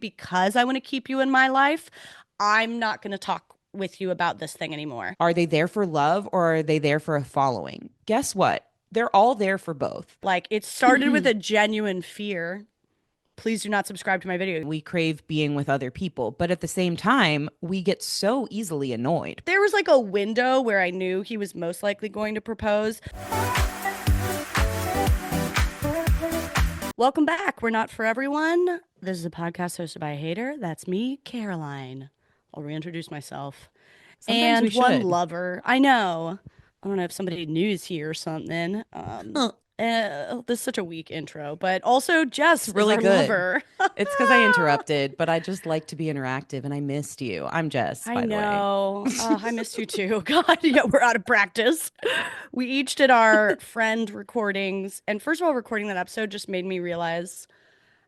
because I want to keep you in my life, I'm not going to talk with you about this thing anymore. Are they there for love or are they there for a following? Guess what? They're all there for both. Like it started with a genuine fear. Please do not subscribe to my video. We crave being with other people, but at the same time, we get so easily annoyed. There was like a window where I knew he was most likely going to propose. Welcome back. We're not for everyone. This is a podcast hosted by a hater. That's me, Caroline. I'll reintroduce myself. Sometimes we And one should. lover. I know. I don't know if somebody new is here or something. This is such a weak intro, but also Jess It's is really our good. lover. It's because I interrupted, but I just like to be interactive and I missed you. I'm Jess, I by the way. know. I missed you too. God, yeah, we're out of practice. We each did our friend recordings. And first of all, recording that episode just made me realize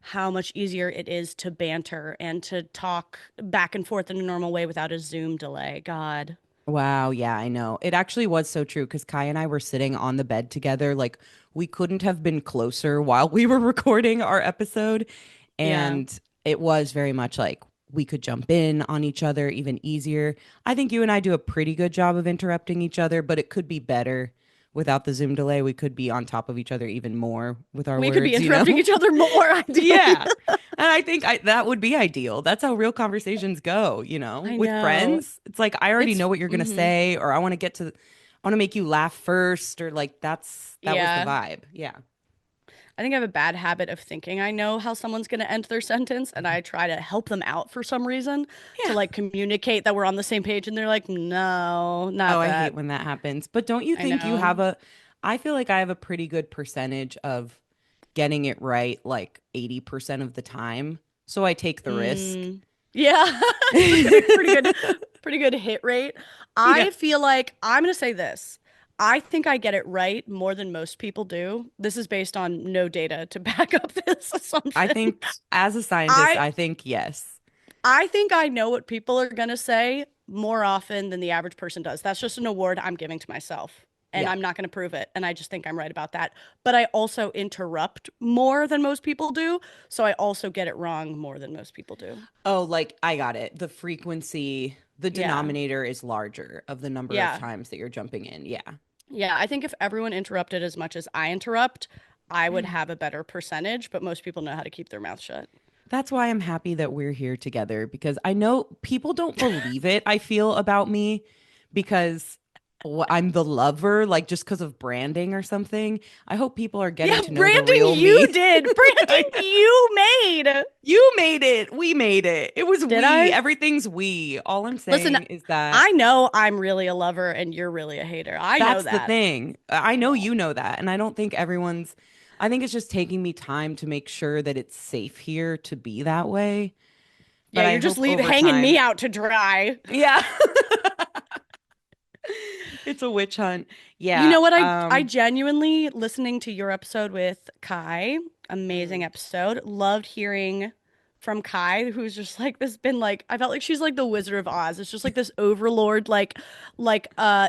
how much easier it is to banter and to talk back and forth in a normal way without a Zoom delay. God. Wow, yeah, I know. It actually was so true because Kai and I were sitting on the bed together. Like, we couldn't have been closer while we were recording our episode. Yeah. And it was very much like we could jump in on each other even easier. I think you and I do a pretty good job of interrupting each other, but it could be better without the Zoom delay. We could be on top of each other even more with our We could be words, you interrupting know? each other more, ideally. Yeah. And I think that would be ideal. That's how real conversations go, you know? I With know. friends, it's like I already It's know what you're going to mhm. say or I want to make you laugh first or like that was the Yeah. vibe. Yeah. I think I have a bad habit of thinking I know how someone's going to end their sentence, and I try to help them out for some reason to Yeah. like communicate that we're on the same page, and they're like, "No, Oh, not I hate that." when that happens. But don't you I think you know. have a I feel like I have a pretty good percentage of getting it right like 80% of the time. So I take the risk. Mm, yeah, it's a pretty good hit rate. Yeah. I feel like I'm gonna say this. I think I get it right more than most people do. This is based on no data to back up this I assumption. think as a scientist, I I think yes. I think I know what people are gonna say more often than the average person does. That's just an award I'm giving to myself. And Yeah. I'm not going to prove it. And I just think I'm right about that. But I also interrupt more than most people do. So I also get it wrong more than most people do. Oh, like I got it. The Yeah. denominator is larger of the number of Yeah. times that you're jumping in. Yeah. Yeah. I think if everyone interrupted as much as I interrupt, I would have a better percentage. But most people know how to keep their mouth shut. That's why I'm happy that we're here together because I know people don't believe it, I feel about me because I'm the lover, like just because of branding or something. I hope people are Yeah. getting to know the Branding real you me. did. I Branding know. you made. You made it. We made it. It was Did we. I? Everything's we. All I'm Listen, saying is that I know I'm really a lover and you're really a hater. I know that's the that. thing. I know Yeah. you know that. And I don't think I think it's just taking me time to make sure that it's safe here to be that way. Yeah, But I you're just hope leave over hanging me time, out to dry. yeah, it's a witch hunt. You Yeah. know what? I genuinely listening to your episode with Kai, amazing Mm. episode. Loved hearing from Kai, who's just like this been like I felt like she's like the Wizard of Oz. It's just like this overlord,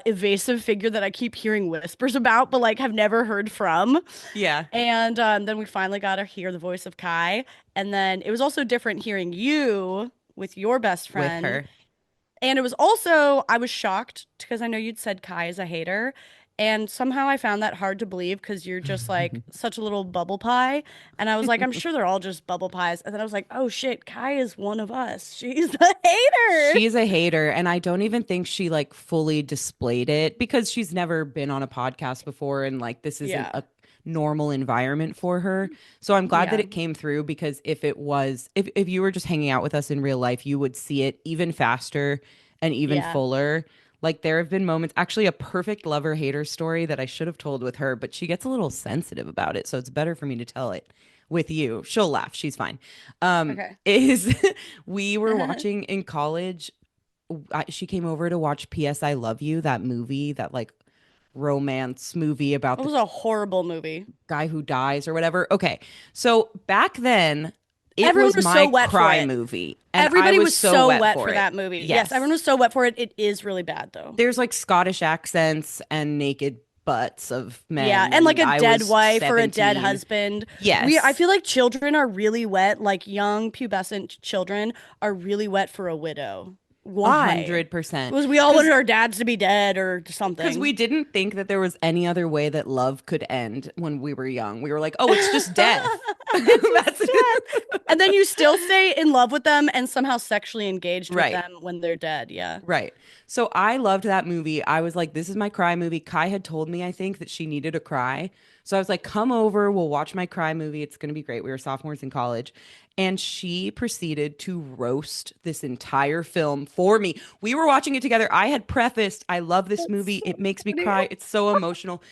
evasive figure that I keep hearing whispers about, but like have never heard from. Yeah, And then we finally got to hear the voice of Kai. And then it was also different hearing you with your best with friend. her. And it was also, I was shocked because I know you'd said Kai is a hater. And somehow I found that hard to believe because you're just like such a little bubble pie. And I was like, I'm sure they're all just bubble pies. And then I was like, oh shit, Kai is one of us. She's the hater. She's a hater, and I don't even think she like fully displayed it because she's never been on a podcast before, and like this isn't Yeah. a normal environment for her. So I'm glad that Yeah. it came through because if you were just hanging out with us in real life, you would see it even faster and even Yeah. fuller. Like there have been moments, actually a perfect lover hater story that I should have told with her, but she gets a little sensitive about it, so it's better for me to tell it with you. She'll laugh. She's fine. Okay. Is we were watching in college. She came over to watch P.S. I Love You, that movie, that like romance movie It about the was a horrible movie. guy who dies or whatever. Okay. So back then, it Everyone was was so my wet for cry it. movie, and I Everybody was was so so wet wet for for it. that movie. Yes, Yes. everyone was so wet for it. It is really bad though. There's like Scottish accents and naked butts of Yeah, men, and like and a I dead was wife or a dead 17. husband. I Yes, feel like children are really wet, like young pubescent children are really wet for a widow. Why? 100%. Because we all Because wanted our dads to be dead or because something. we didn't think that there was any other way that love could end when we were young. We were like, oh, it's just death. It's That's just death. And then you still stay in love with them and somehow sexually engaged with right. them when they're dead. Yeah. Right. So I loved that movie. I was like, this is my cry movie. Kai had told me, I think, that she needed a cry. So I was like, come over. We'll watch my cry movie. It's going to be great. We were sophomores in college. And she proceeded to roast this entire film for me. We were watching it together. I had prefaced, I love this That's movie. so It makes me funny. cry. It's so emotional.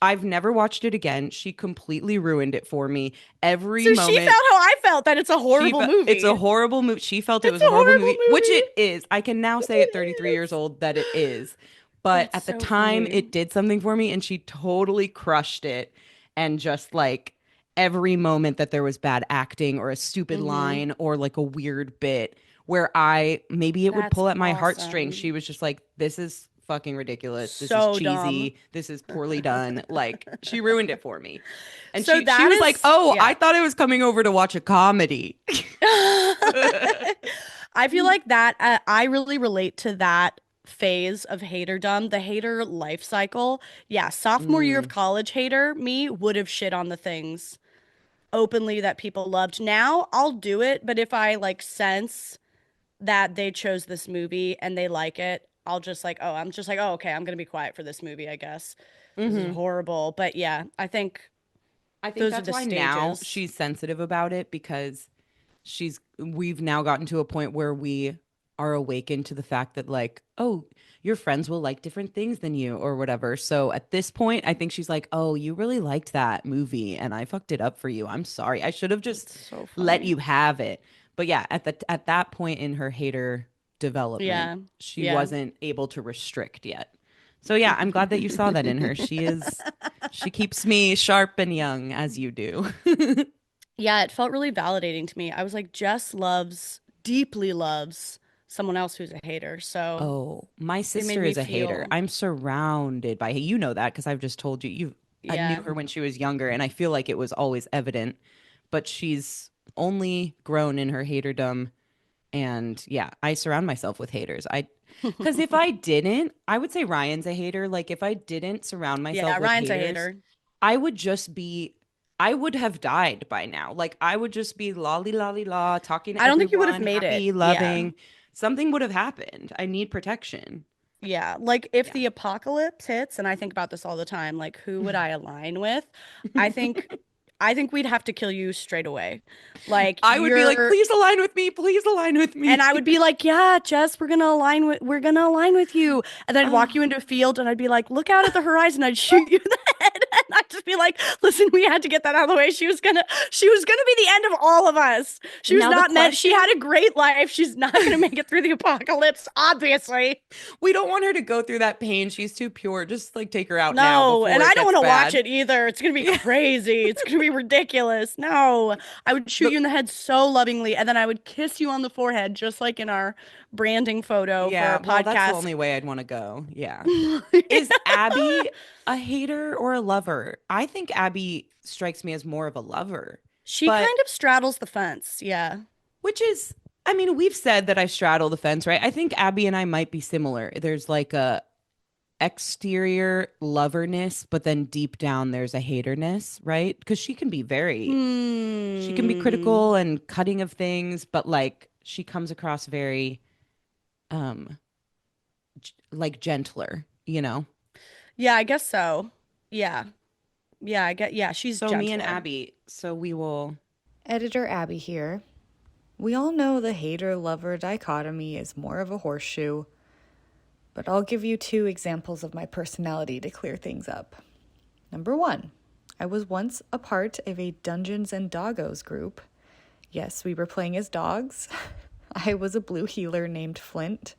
I've never watched it again. She completely ruined it for me. Every So she moment felt how I felt that it's a horrible it's movie. a horrible movie. She felt it It's was a a horrible horrible movie, which movie. it is. I can now say at 33 It years is. old that it is. But That's at the so time, funny. it did something for me, and she totally crushed it. And just like every moment that there was bad acting or a stupid Mm-hmm. line or like a weird bit where maybe it would That's pull at my heartstrings, she awesome. was just like, this is fucking ridiculous. This is So dumb. cheesy. This is poorly done. Like, she ruined it for me. And So she that was like, is, "Oh, I yeah. thought I was coming over to watch a comedy." I feel like that I really relate to that phase of haterdom, the hater life cycle. Yeah, sophomore year of Mm, college hater, me would have shit on the things openly that people loved. Now I'll do it, but if I like sense that they chose this movie and they like it, I'm just like, oh, okay, I'm gonna be quiet for this movie, I guess. This is hmm horrible. But yeah, I think I think those are that's the why now stages. she's sensitive about it because we've now gotten to a point where we are awakened to the fact that like, oh, your friends will like different things than you or whatever. So at this point, I think she's like, "Oh, you really liked that movie and I fucked it up for you. I'm sorry. I should have just It's so let funny. you have it." But yeah, at that point in her hater development, Yeah. she Yeah. wasn't able to restrict yet. So yeah, I'm glad that you saw that in her. She keeps me sharp and young as you do. Yeah, it felt really validating to me. I was like, Jess deeply loves someone else who's a hater. So Oh, my it made sister me is a hater. feel, I'm surrounded by, you know that because I've just told you. I knew yeah. her when she was younger, and I feel like it was always evident, but she's only grown in her haterdom. And yeah, I surround myself with haters. Because if I didn't, I would say Ryan's a hater. Like if I didn't surround Yeah, myself with Ryan's a haters, hater. I would just be, I would have died by now. Like I would just be lolly lolly la, talking to I don't think you would have everyone, made it. happy, Yeah. loving. Something would have happened. I need protection. Yeah, like if Yeah. the apocalypse hits, and I think about this all the time, like who would I align with? I think I think we'd have to kill you straight away. Like I would be like, you're please align with me. Please align with and me. I would be like, "Yeah, Jess, we're gonna align with you." And then I'd walk you Oh, into a field and I'd be like, "Look out at the horizon." I'd shoot you in the head. And I'd just be like, "Listen, we had to get that out of the way. She was gonna be the end of all of us. She was now the not meant she had question, a great life. She's not gonna make it through the apocalypse, obviously." we don't want her to go through that pain. She's too pure. Just like take her out now No, and before it I don't gets want to watch bad. it either. It's gonna be Yeah. crazy. It's gonna be ridiculous. No, I would shoot The, you in the head so lovingly, and then I would kiss you on the forehead, just like in our branding photo for yeah, our well, that's the podcast. only way I'd want to go. Yeah. Is Abby a hater or a lover? I think Abby strikes me as more of a lover, She but kind of straddles the fence. Yeah. which is, I mean, we've said that I straddle the fence, right? I think Abby and I might be similar. There's like a exterior loverness, but then deep down there's a haterness, right? Because she can be Hmm. critical and cutting of things, but like she comes across very um like gentler, you know? Yeah, I guess so. Yeah. Yeah, I get yeah, she's So me and gentler. Abby, so we will Editor Abby here. We all know the hater lover dichotomy is more of a horseshoe, but I'll give you two examples of my personality to clear things up. Number one, I was once a part of a Dungeons and Doggos group. Yes, we were playing as dogs. I was a blue healer named Flint.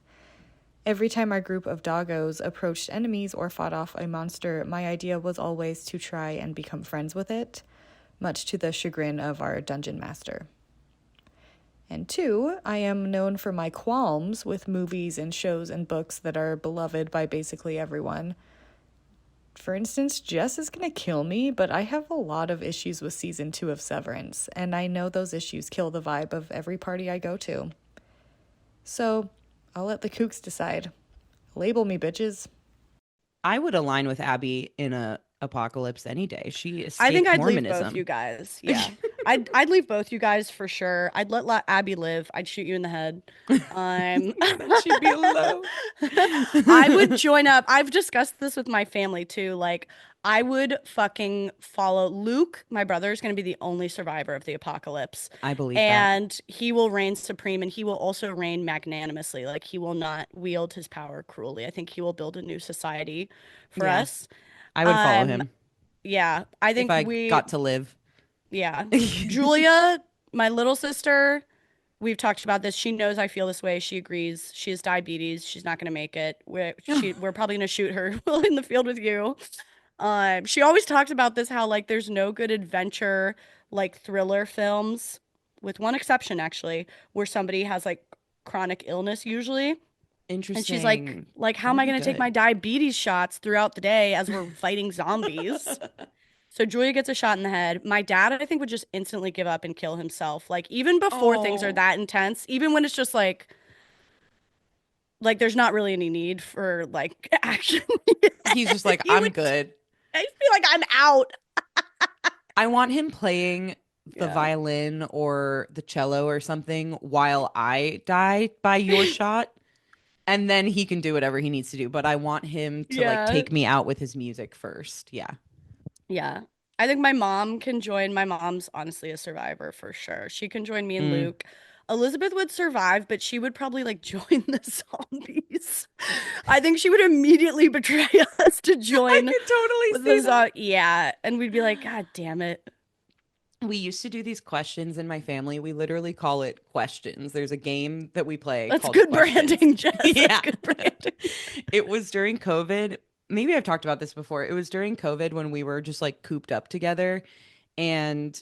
Every time our group of doggos approached enemies or fought off a monster, my idea was always to try and become friends with it, much to the chagrin of our dungeon master. And two, I am known for my qualms with movies and shows and books that are beloved by basically everyone. For instance, Jess is gonna kill me, but I have a lot of issues with season 2 of Severance, and I know those issues kill the vibe of every party I go to. So, I'll let the kooks decide. Label me, bitches. I would align with Abby in a apocalypse any day. She I think escaped I'd leave both Mormonism. you guys. Yeah. I'd leave both you guys for sure. I'd let Abby live. I'd shoot you in the head. And then she'd be alone. I would join up. I've discussed this with my family too. Like, I would fucking follow Luke. My brother is going to be the only survivor of the apocalypse, I believe that. and he will reign supreme, and he will also reign magnanimously. Like, he will not wield his power cruelly. I think he will build a new society for Yeah, us. I would follow Um, him yeah, I if think I we, got to live. yeah. Julia, my little sister, we've talked about this. She knows I feel this way. She agrees. She has diabetes. She's not going to make it. We're probably going to shoot her in the field with you. She always talks about this, how like there's no good adventure like thriller films, with one exception actually, where somebody has like chronic illness usually. And she's Interesting. like, how That am would I be going to take my good. diabetes shots throughout the day as we're fighting zombies? So Julia gets a shot in the head. My dad, I think, would just instantly give up and kill himself. Like even before things are Oh, that intense, even when it's just like there's not really any need for like action. he's just like, He I'm would good. I feel like I'm out. I want him playing the Yeah. violin or the cello or something while I die by your shot. And then he can do whatever he needs to do. But I want him to like Yeah. take me out with his music first. Yeah. Yeah. I think my mom can join. My mom's honestly a survivor for sure. She can join me and Mm. Luke. Elizabeth would survive, but she would probably like join the zombies. I think she would immediately betray us to I join could totally with see the that. yeah, and we'd be like, God damn it. We used to do these questions in my family. We literally call it questions. There's a game that we play That's called good questions. branding, Jess. That's Yeah. good branding. It was during COVID. Maybe I've talked about this before. It was during COVID when we were just like cooped up together and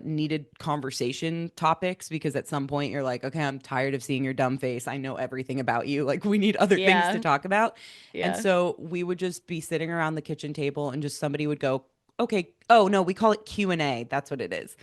needed conversation topics because at some point you're like, okay, I'm tired of seeing your dumb face. I know everything about you. Like we need other things to Yeah. talk about. And Yeah. so we would just be sitting around the kitchen table and just somebody would go, okay, oh no, we call it Q&A. That's what it is.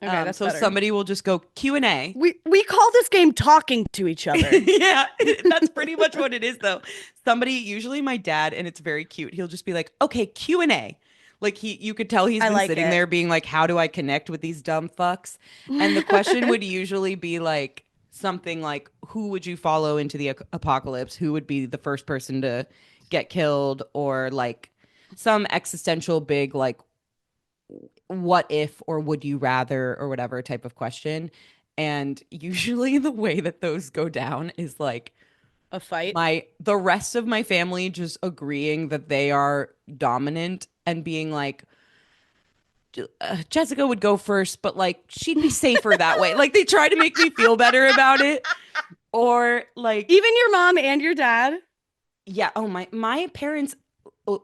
Okay, that's So better. somebody will just go Q&A. We call this game talking to each other. Yeah, that's pretty much what it is though. Somebody, usually my dad, and it's very cute. He'll just be like, "Okay, Q&A." Like you could tell he's I been like sitting it. there being like, "How do I connect with these dumb fucks?" And the question would usually be like something like, "Who would you follow into the apocalypse? Who would be the first person to get killed?" Or like some existential big like what if or would you rather or whatever type of question. And usually the way that those go down is like A fight. the rest of my family just agreeing that they are dominant and being like Jessica would go first, but like she'd be safer that way. Like they try to make me feel better about it. Or like Even your mom and your dad. yeah, oh my parents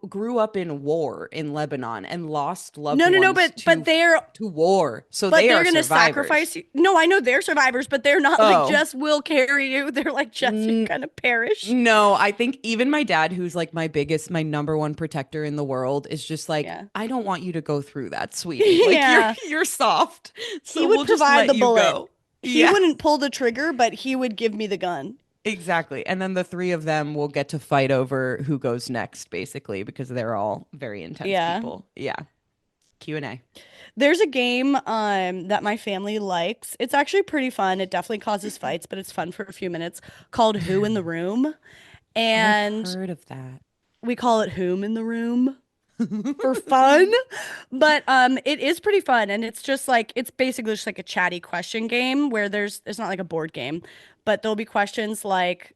grew up in war in Lebanon and lost loved No, no, no, ones to war. So but they they're are gonna survivors. sacrifice you. No, I know they're survivors, but they're not like Oh, Jess will carry you. They're like Jess, you're n- gonna perish. no, I think even my dad, who's like my number one protector in the world, is just like, Yeah. I don't want you to go through that, sweetie. Like you're Yeah. you're soft. He So would we'll just provide let the you bullet. go. He Yeah, wouldn't pull the trigger, but he would give me the gun. exactly. And then the three of them will get to fight over who goes next, basically, because they're all very intense Yeah. people. Yeah. Q&A. There's a game that my family likes. It's actually pretty fun. It definitely causes fights, but it's fun for a few minutes, called Who in the Room. I've And heard of that. we call it Whom in the Room for fun. But it is pretty fun, and it's just like it's basically just like a chatty question game where it's not like a board game, but there'll be questions like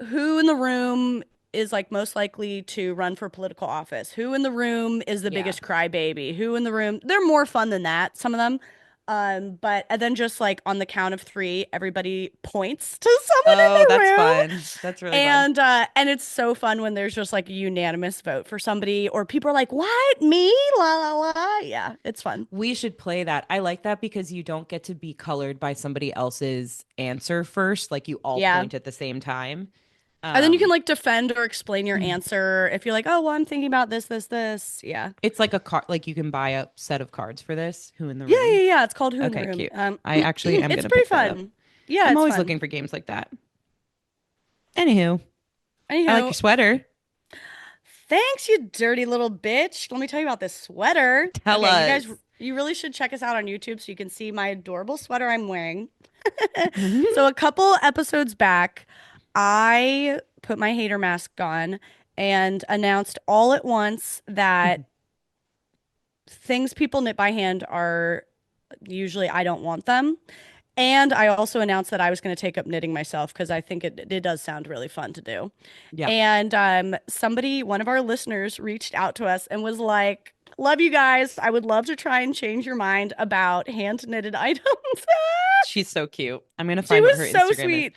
who in the room is like most likely to run for political office? Who in the room is the Yeah. biggest crybaby? Who in the room? They're more fun than that, some of them. But and then just like on the count of three, everybody points to someone in Oh, the that's room. fun. That's really fun. And it's so fun when there's just like a unanimous vote for somebody or people are like, "What? Me? La la la." Yeah, it's fun. We should play that. I like that because you don't get to be colored by somebody else's answer first. Like you all Yeah. point at the same time. And then you can Um, like defend or explain your answer if you're like, oh, well, I'm thinking about this, this, this. Yeah. it's like a card, like you can buy a set of cards for this. Who in the Yeah, room? yeah, yeah. It's called Who in the Okay, Room. cute. I actually am It's gonna pretty pick that up. fun. Yeah, I'm it's always fun. looking for games like that. Anywho, I like your Anywho, sweater. thanks, you dirty little bitch. Let me tell you about this sweater. Tell Okay, you guys, us. you really should check us out on YouTube so you can see my adorable sweater I'm wearing. Mhm. So, a couple episodes back, I put my hater mask on and announced all at once that things people knit by hand are usually I don't want them. And I also announced that I was going to take up knitting myself because I think it does sound really fun to do. Yeah. And somebody, one of our listeners, reached out to us and was like, "Love you guys. I would love to try and change your mind about hand knitted items." She's so cute. I'm gonna She find what was her so Instagram is. sweet.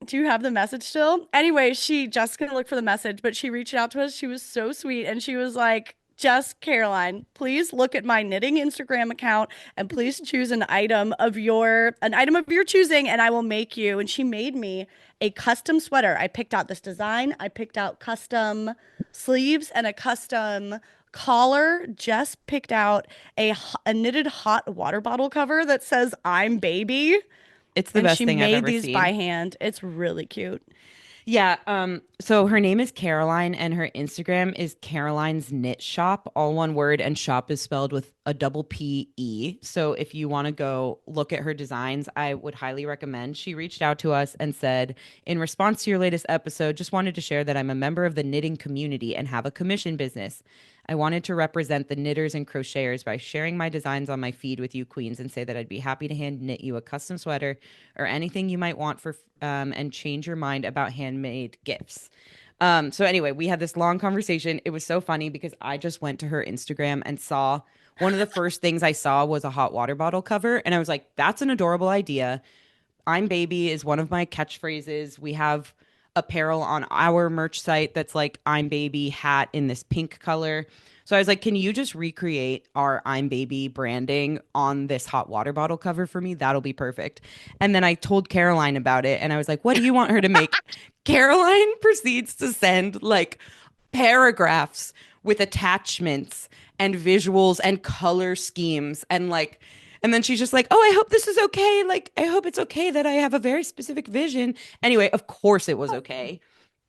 Do you have the message still? Anyway, she just gonna look for the message, but she reached out to us. She was so sweet, and she was like, "Just Caroline, please look at my knitting Instagram account and please choose an item of your choosing, and I will make you." And she made me a custom sweater. I picked out this design. I picked out custom sleeves and a custom collar. Jess picked out a knitted hot water bottle cover that says "I'm baby." It's the And best she thing I've made ever these by seen. hand. It's really cute. Yeah, so her name is Caroline and her Instagram is Caroline's Knit Shop, all one word, and shop is spelled with a double P E. So if you want to go look at her designs, I would highly recommend. She reached out to us and said, in response to your latest episode, just wanted to share that I'm a member of the knitting community and have a commission business. I wanted to represent the knitters and crocheters by sharing my designs on my feed with you queens and say that I'd be happy to hand knit you a custom sweater or anything you might want for and change your mind about handmade gifts. So anyway, we had this long conversation. It was so funny because I just went to her Instagram and saw one of the first things I saw was a hot water bottle cover and I was like, that's an adorable idea. I'm baby is one of my catchphrases. We have apparel on our merch site that's like I'm baby hat in this pink color. So I was like, can you just recreate our I'm baby branding on this hot water bottle cover for me? That'll be perfect. And then I told Caroline about it and I was like, what do you want her to make? Caroline proceeds to send like paragraphs with attachments and visuals and color schemes and like and then she's just like, "Oh, I hope this is okay. Like I hope it's okay that I have a very specific vision." Anyway, of course it was okay.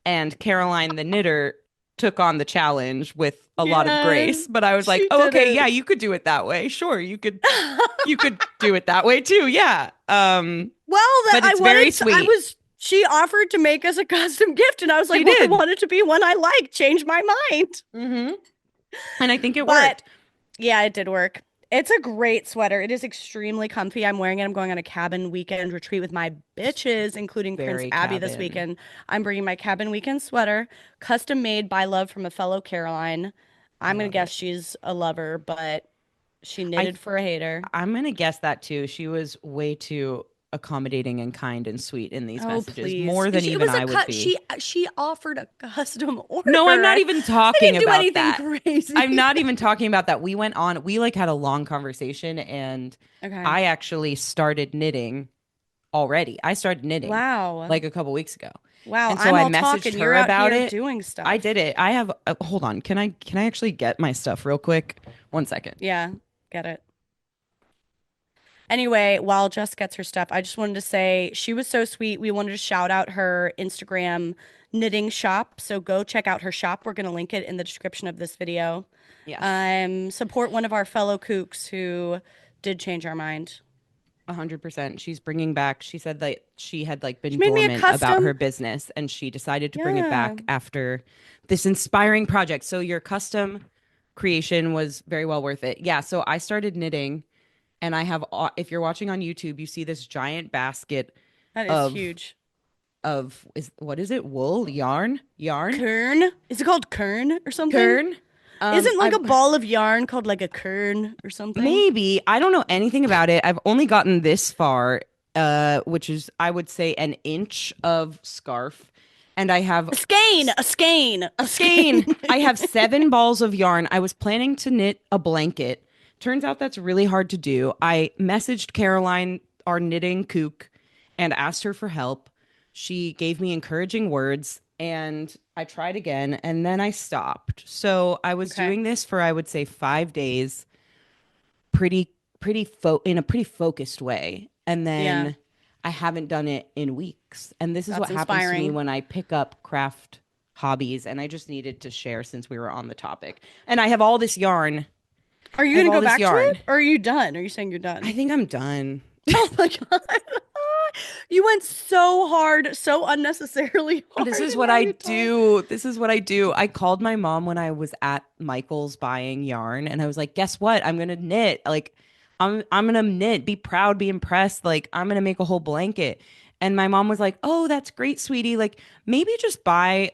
And Caroline the knitter took on the challenge with a lot of Yes, grace, but I was like, she "Oh, did okay, yeah, it. you could do it that way. Sure, you could do it that way too. Yeah." Well, that But I it's very wanted to, I sweet. was she offered to make us a custom gift and I was like, She well, I did. want it to be one I like. Change my mind. Hmm. And I think it But worked. yeah, it did work. It's a great sweater. It is extremely comfy. I'm wearing it. I'm going on a cabin weekend retreat with my bitches, including Prince Very Abby this cabin. weekend. I'm bringing my cabin weekend sweater, custom made by love from a fellow Caroline. I I'm gonna love guess it. she's a lover, but she I knitted for a hater. I'm gonna guess that too. She was way too accommodating and kind and sweet in these Oh, messages, please. more than It even was a I would cut. be. She offered a custom No, I'm order. not even I talking didn't do about anything that. I'm crazy. not even talking about that. We went on, we like had a long conversation and Okay. I actually started knitting already. I started knitting Wow. like a couple weeks ago. Wow. And so I'm I all messaged talking. You're her out about here it. doing I stuff. did it. I have hold on. Can I actually get my stuff real quick? 1 second. Yeah. Get it. Anyway, while Jess gets her stuff, I just wanted to say she was so sweet. We wanted to shout out her Instagram knitting shop. So go check out her shop. We're going to link it in the description of this video. Yes. Support one of our fellow kooks who did change our mind. 100%. She's bringing back. She said that she had like She been made me a dormant about her custom. business and she decided to bring it Yeah. back after this inspiring project. So your custom creation was very well worth it. Yeah, so I started knitting and I have if you're watching on YouTube, you see this giant basket That is of huge. is what is it? Wool, yarn, Kern? Is it called kern or something? kern. Isn't like I've a ball of yarn called like a kern or something? maybe I don't know anything about it. I've only gotten this far, which is I would say an inch of scarf, and I have A skein, a skein, a a skein. skein. I have 7 balls of yarn. I was planning to knit a blanket. Turns out that's really hard to do. I messaged Caroline, our knitting kook, and asked her for help. She gave me encouraging words and I tried again and then I stopped. So I was Okay. doing this for, I would say, 5 days, pretty, in a pretty focused way. And Yeah. then I haven't done it in weeks. And this is That's what happens to me inspiring. when I pick up craft hobbies. And I just needed to share since we were on the topic. And I have all this yarn. Are you I have gonna all go this back to yarn. it? Or are you done? Are you saying you're I done? think I'm done. Oh my God. You went so hard, so unnecessarily This hard, is and what now I you're done. do. This is what I do. I called my mom when I was at Michael's buying yarn and I was like, "Guess what? I'm going to knit. Like I'm going to knit. Be proud, be impressed. Like I'm going to make a whole blanket." And my mom was like, "Oh, that's great, sweetie. Like maybe just buy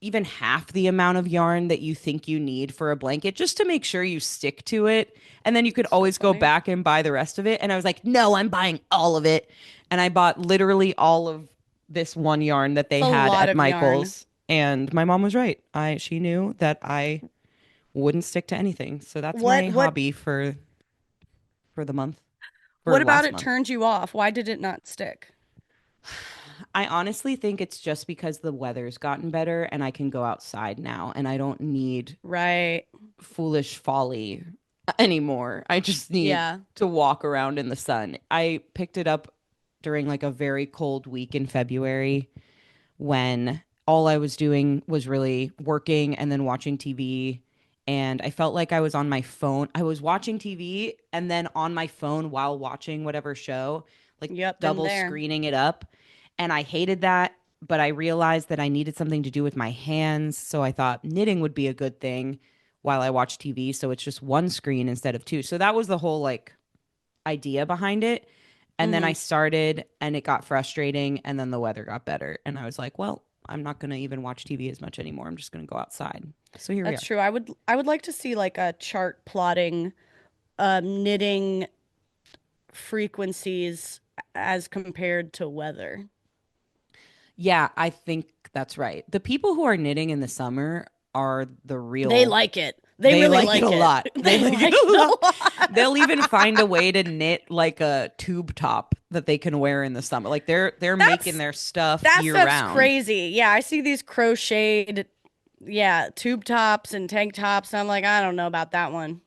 even half the amount of yarn that you think you need for a blanket just to make sure you stick to it. And then you could So always go funny. back and buy the rest of it." And I was like, "No, I'm buying all of it." And I bought literally all of this one yarn that It's they a had lot at of yarn. Michael's. And my mom was right. She knew that I wouldn't stick to anything. So that's What my what hobby for the month, for what about last it month. turned you off? Why did it not stick? I honestly think it's just because the weather's gotten better and I can go outside now and I don't need Right. foolish folly anymore. I just need Yeah. to walk around in the sun. I picked it up during like a very cold week in February when all I was doing was really working and then watching TV. And I felt like I was on my phone. I was watching TV and then on my phone while watching whatever show, like Yep, been double there. screening it up. And I hated that. But I realized that I needed something to do with my hands. So I thought knitting would be a good thing while I watch TV. So it's just one screen instead of two. So that was the whole like idea behind it. And then I Hmm. started and it got frustrating and then the weather got better. And I was like, well, I'm not going to even watch TV as much anymore. I'm just going to go outside. So here we That's are. true. I would like to see like a chart plotting knitting frequencies as compared to weather. Yeah, I think that's right. The people who are knitting in the summer are the They real, like it. They they really like it a like it. lot. They They like it like a it a lot. lot. They'll even find a way to knit like a tube top that they can wear in the summer. Like they're making That's their stuff that year stuff's round. crazy. Yeah, I see these crocheted, yeah, tube tops and tank tops. I'm like, I don't know about that one.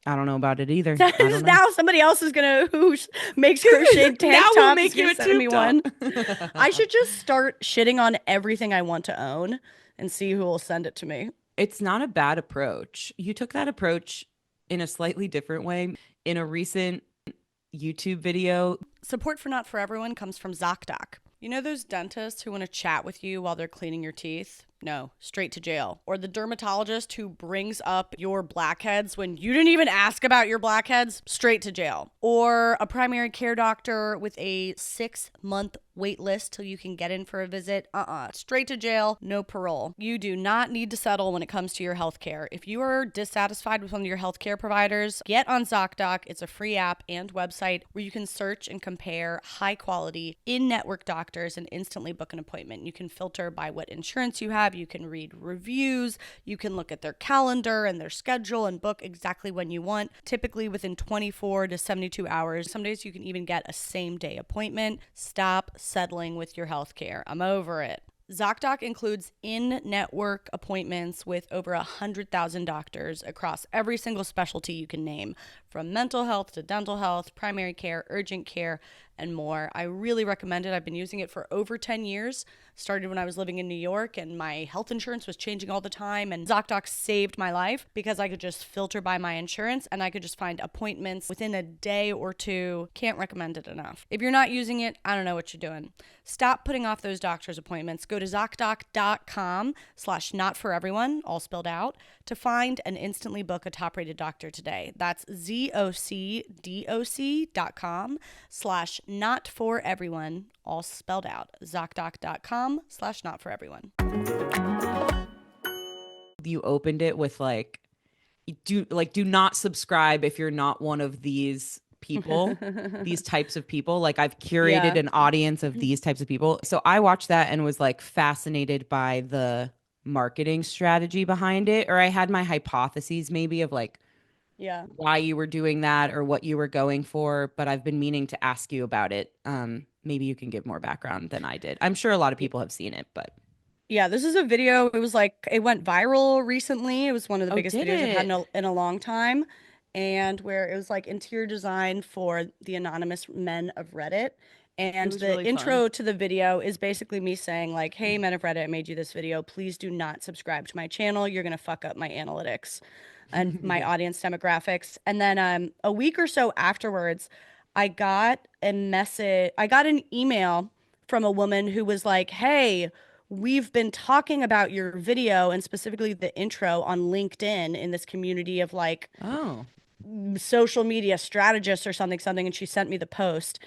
I don't know about it either. I don't know. Now somebody else is gonna makes crocheted Now tank we'll tops is make you gonna a send me tube top. one. I should just start shitting on everything I want to own and see who will send it to me. It's not a bad approach. You took that approach in a slightly different way. In a recent YouTube video, Support for Not For Everyone comes from ZocDoc. You know those dentists who want to chat with you while they're cleaning your teeth? No, straight to jail. Or the dermatologist who brings up your blackheads when you didn't even ask about your blackheads? Straight to jail. Or a primary care doctor with a 6-month wait list till you can get in for a visit? Straight to jail, no parole. You do not need to settle when it comes to your healthcare. If you are dissatisfied with one of your healthcare providers, get on ZocDoc. It's a free app and website where you can search and compare high quality in-network doctors and instantly book an appointment. You can filter by what insurance you have. You can read reviews. You can look at their calendar and their schedule and book exactly when you want, typically within 24 to 72 hours. Some days you can even get a same day appointment. Stop settling with your healthcare. I'm over it. ZocDoc includes in-network appointments with over 100,000 doctors across every single specialty you can name, from mental health to dental health, primary care, urgent care, and more. I really recommend it. I've been using it for over 10 years. Started when I was living in New York and my health insurance was changing all the time, and ZocDoc saved my life because I could just filter by my insurance and I could just find appointments within a day or two. Can't recommend it enough. If you're not using it, I don't know what you're doing. Stop putting off those doctor's appointments. Go to ZocDoc.com/notforeveryone, all spelled out, to find and instantly book a top-rated doctor today. That's ZocDoc.com/notforeveryone, all spelled out. ZocDoc.com/notforeveryone. you opened it with like do not subscribe if you're not one of these people, these types of people. Like I've curated Yeah. an audience of these types of people. So I watched that and was like fascinated by the marketing strategy behind it, or I had my hypotheses maybe of like Yeah. why you were doing that or what you were going for, but I've been meaning to ask you about it. Maybe you can give more background than I did. I'm sure a lot of people have seen it, but Yeah, this is a video. It was like it went viral recently. It was one of the oh, biggest did videos I've had it? in a long time. And where it was like interior design for the anonymous men of Reddit. It And was the really fun. intro to the video is basically me saying like, "Hey, men of Reddit, I made you this video. Please do not subscribe to my channel. You're gonna fuck up my analytics and my Yeah. audience demographics." And then a week or so afterwards, I got an email from a woman who was like, "Hey, we've been talking about your video and specifically the intro on LinkedIn in this community of like Oh. social media strategists or something." And she sent me the post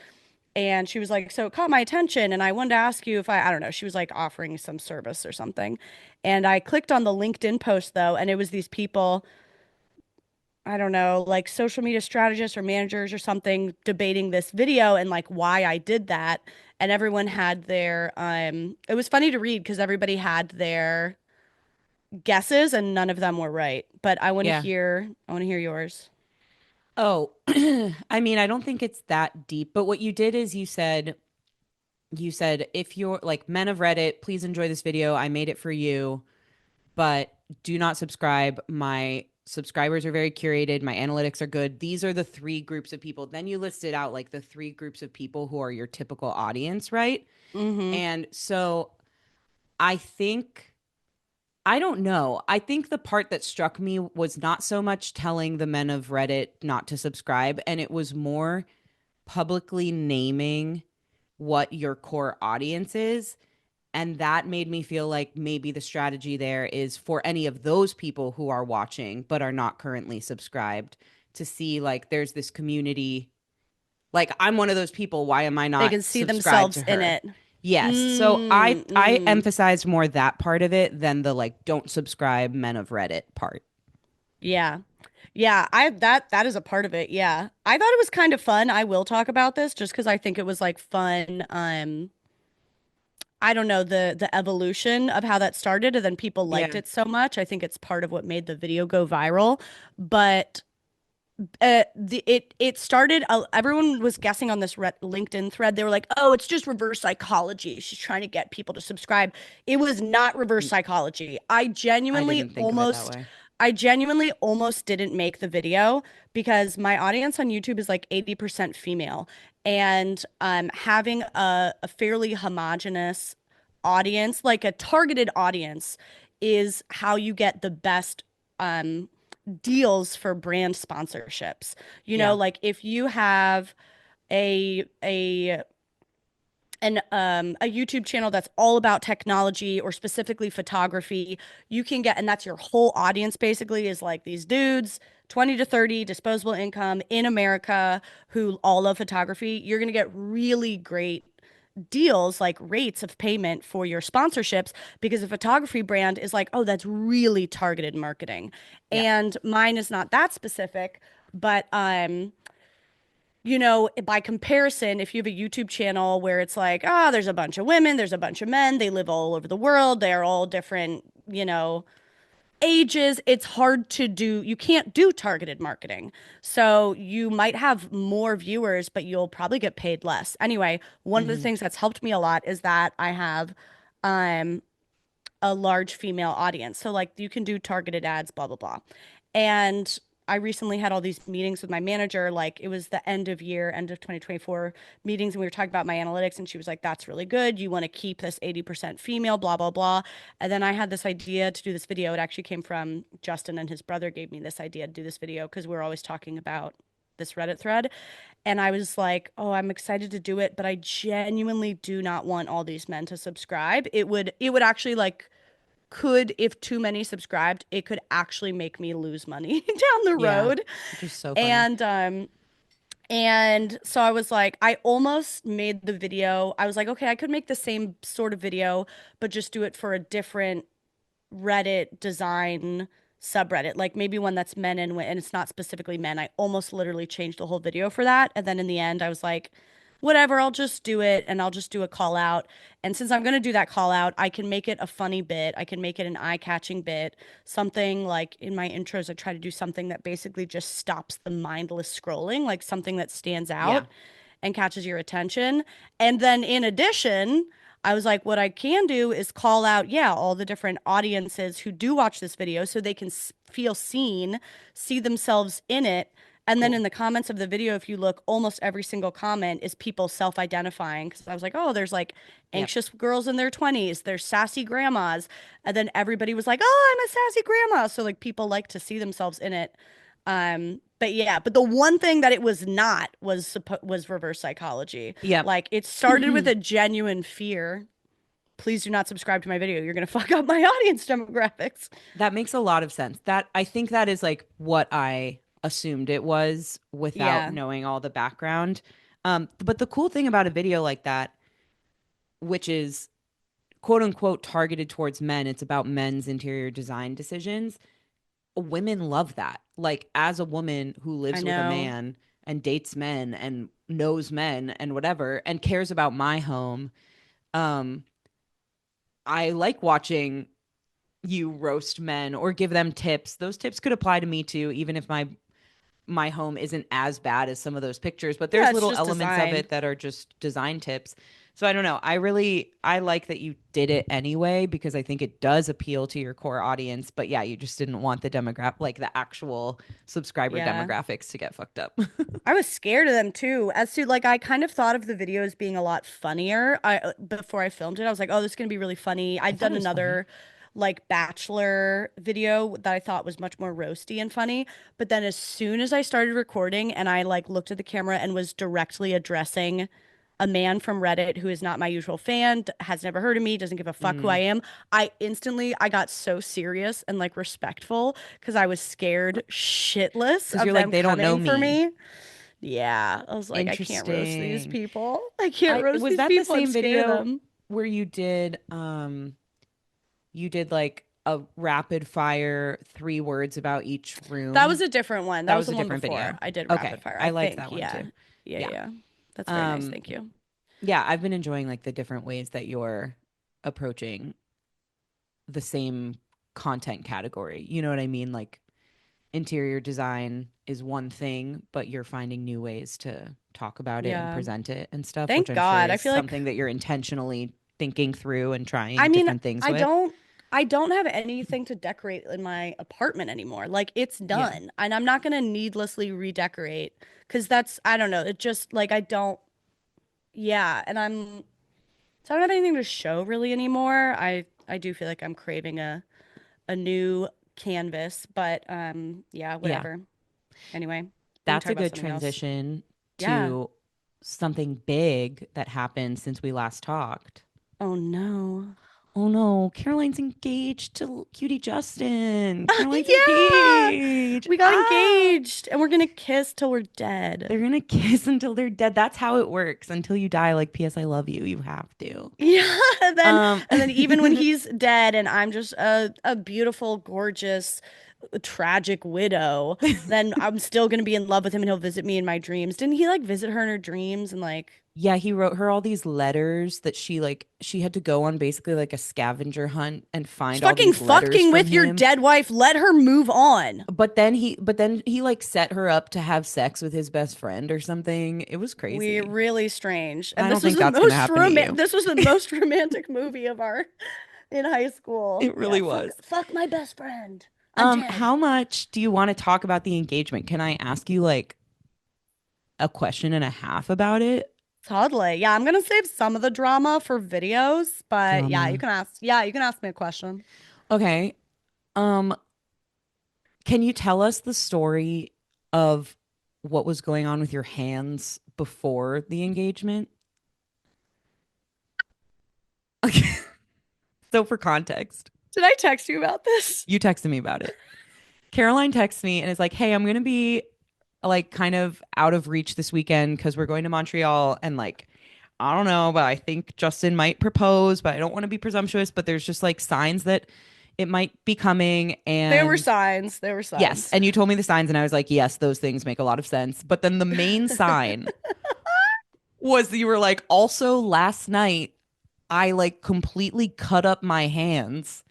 and she was like, "So it caught my attention and I wanted to ask you if I don't know." She was like offering some service or something. And I clicked on the LinkedIn post though, and it was these people, I don't know, like social media strategists or managers or something debating this video and like why I did that. And everyone had their it was funny to read because everybody had their guesses and none of them were right. But Yeah. I want to hear yours. Oh, I mean, I don't think it's that deep, but what you did is you said if you're like men of Reddit, please enjoy this video. I made it for you, but do not subscribe. My subscribers are very curated. My analytics are good. These are the three groups of people. Then you listed out like the three groups of people who are your typical audience, right? Mm-hmm. And so I think I don't know. I think the part that struck me was not so much telling the men of Reddit not to subscribe, and it was more publicly naming what your core audience is. And that made me feel like maybe the strategy there is for any of those people who are watching but are not currently subscribed to see like there's this community. Like I'm one of those people. Why am I They not can see subscribed themselves to in her? it. Yes. So I Mm. emphasized more that part of it than the like don't subscribe men of Reddit part. Yeah. Yeah, I that is a part of it. Yeah. I thought it was kind of fun. I will talk about this just because I think it was like fun. I don't know the evolution of how that started and then people liked Yeah. it so much. I think it's part of what made the video go viral. But it started everyone was guessing on this LinkedIn thread. They were like, "Oh, it's just reverse psychology. She's trying to get people to subscribe." It was not reverse N- psychology. I didn't think of it that way. I genuinely almost didn't make the video because my audience on YouTube is like 80% female. And having a fairly homogenous audience, like a targeted audience, is how you get the best deals for brand sponsorships. You know, Yeah. like if you have a a YouTube channel that's all about technology or specifically photography, you can get, and that's your whole audience basically is like these dudes, 20 to 30 disposable income in America who all love photography. You're going to get really great deals like rates of payment for your sponsorships because a photography brand is like, "Oh, that's really targeted marketing." Yeah. And mine is not that specific, but you know, by comparison, if you have a YouTube channel where it's like, ah, there's a bunch of women, there's a bunch of men, they live all over the world, they're all different, you know, ages, it's hard to do, you can't do targeted marketing. So you might have more viewers, but you'll probably get paid less. Anyway, one of the Hmm. things that's helped me a lot is that I have um a large female audience. So like you can do targeted ads, blah blah blah. And I recently had all these meetings with my manager. Like it was the end of year, end of 2024 meetings, and we were talking about my analytics. And she was like, "That's really good. You want to keep this 80% female, blah, blah, blah." And then I had this idea to do this video. It actually came from Justin and his brother gave me this idea to do this video because we are always talking about this Reddit thread. And I was like, "Oh, I'm excited to do it, but I genuinely do not want all these men to subscribe. It would actually like could, if too many subscribed, it could actually make me lose money down the Yeah. road." Which is so funny. And so I was like, I almost made the video. I was like, okay, I could make the same sort of video, but just do it for a different Reddit design subreddit, like maybe one that's men and it's not specifically men. I almost literally changed the whole video for that. And then in the end, I was like, whatever, I'll just do it and I'll just do a call out. And since I'm going to do that call out, I can make it a funny bit. I can make it an eye-catching bit. Something like in my intros, I try to do something that basically just stops the mindless scrolling, like something that stands Yeah. out and catches your attention. And then in addition, I was like, what I can do is call out, yeah, all the different audiences who do watch this video so they can feel seen, see themselves in it. And then Cool. in the comments of the video, if you look, almost every single comment is people self-identifying. Because I was like, oh, there's like Yep. anxious girls in their 20s, there's sassy grandmas. And then everybody was like, oh, I'm a sassy grandma. So like people like to see themselves in it. But yeah, but the one thing that it was not was reverse psychology. Yep. Like it started with a genuine fear. Please do not subscribe to my video. You're gonna fuck up my audience demographics. That makes a lot of sense. That I think that is like what I assumed it was without Yeah, knowing all the background. But the cool thing about a video like that, which is quote unquote targeted towards men, it's about men's interior design decisions. Women love that. Like as a woman who I lives with a know. man and dates men and knows men and whatever and cares about my home, um, I like watching you roast men or give them tips. Those tips could apply to me too, even if my home isn't as bad as some of those pictures, but Yeah, there's it's little just elements of design. it that are just design tips. So I don't know. I like that you did it anyway because I think it does appeal to your core audience. But yeah, you just didn't want the demographic, like the actual subscriber Yeah. demographics to get fucked up. I was scared of them too. As to like, I kind of thought of the videos being a lot funnier. Before I filmed it, I was like, "Oh, this is gonna be really funny." I I'd thought done it was funny. another like bachelor video that I thought was much more roasty and funny. But then as soon as I started recording and I like looked at the camera and was directly addressing a man from Reddit who is not my usual fan, has never heard of me, doesn't give a fuck who I Mm. am, I got so serious and like respectful because I was scared shitless Because of you're like, them they don't know coming for me. me. Yeah, I was like, I can't roast these Interesting. people. I can't I roast was these that the people and same scare video them. where you did like a rapid fire 3 words about each That was room. a different one. That That was was the a one different before video. I did rapid Okay. fire, I I liked think. that one Yeah. too. Yeah, Yeah. yeah. That's very nice. Um Thank you. yeah, I've been enjoying like the different ways that you're approaching the same content category. You know what I mean? Like interior design is one thing, but you're finding new ways to talk about it and Yeah. present it and stuff, which Thank I'm sure God. I is feel like something that you're intentionally thinking through and I trying mean, different things I with. don't I don't have anything to decorate in my apartment anymore. Like it's Yeah. done. And I'm not gonna needlessly redecorate because that's I don't know. It just like I don't yeah, and so I don't have anything to show really anymore. I do feel like I'm craving a new canvas, but yeah, Yeah. whatever. Anyway, we can That's talk a about good something else. transition Yeah. to something big that happened since we last talked. Oh no. Oh no, Caroline's engaged to Cutie Justin. Caroline's Yeah. engaged. We got Ah, engaged and we're gonna kiss till we're dead. they're gonna kiss until they're dead. That's how it works. Until you die, like P.S. I love you. You have to. Yeah, Um, and then even when he's dead and I'm just a beautiful, gorgeous, tragic widow, then I'm still gonna be in love with him and he'll visit me in my dreams. Didn't he like visit her in her dreams and like yeah, he wrote her all these letters that she had to go on basically like a scavenger hunt and she's find all fucking these letters fucking from with your him. dead wife. Let her move on. But then he like set her up to have sex with his best friend or something. It was We crazy. really strange. I And don't this was think the that's gonna most happen to you. this was the most romantic movie of our in high school. It Yeah, really was. fuck my best friend. I'm dead. How much do you want to talk about the engagement? Can I ask you like a question and a half about it? Totally. Yeah, I'm gonna save some of the drama for videos, but yeah, Drama. you can ask me a question. Okay. Um, can you tell us the story of what was going on with your hands before the engagement? Okay. So for context, Did I text you about this? you texted me about it. Caroline texts me and is like, "Hey, I'm going to be like kind of out of reach this weekend because we're going to Montreal and like I don't know, but I think Justin might propose, but I don't want to be presumptuous, but there's just like signs that it might be coming There were and signs. There were yes, signs. and you told me the signs and I was like, "Yes, those things make a lot of sense." But then the main sign was you were like, also last night, I like completely cut up my hands.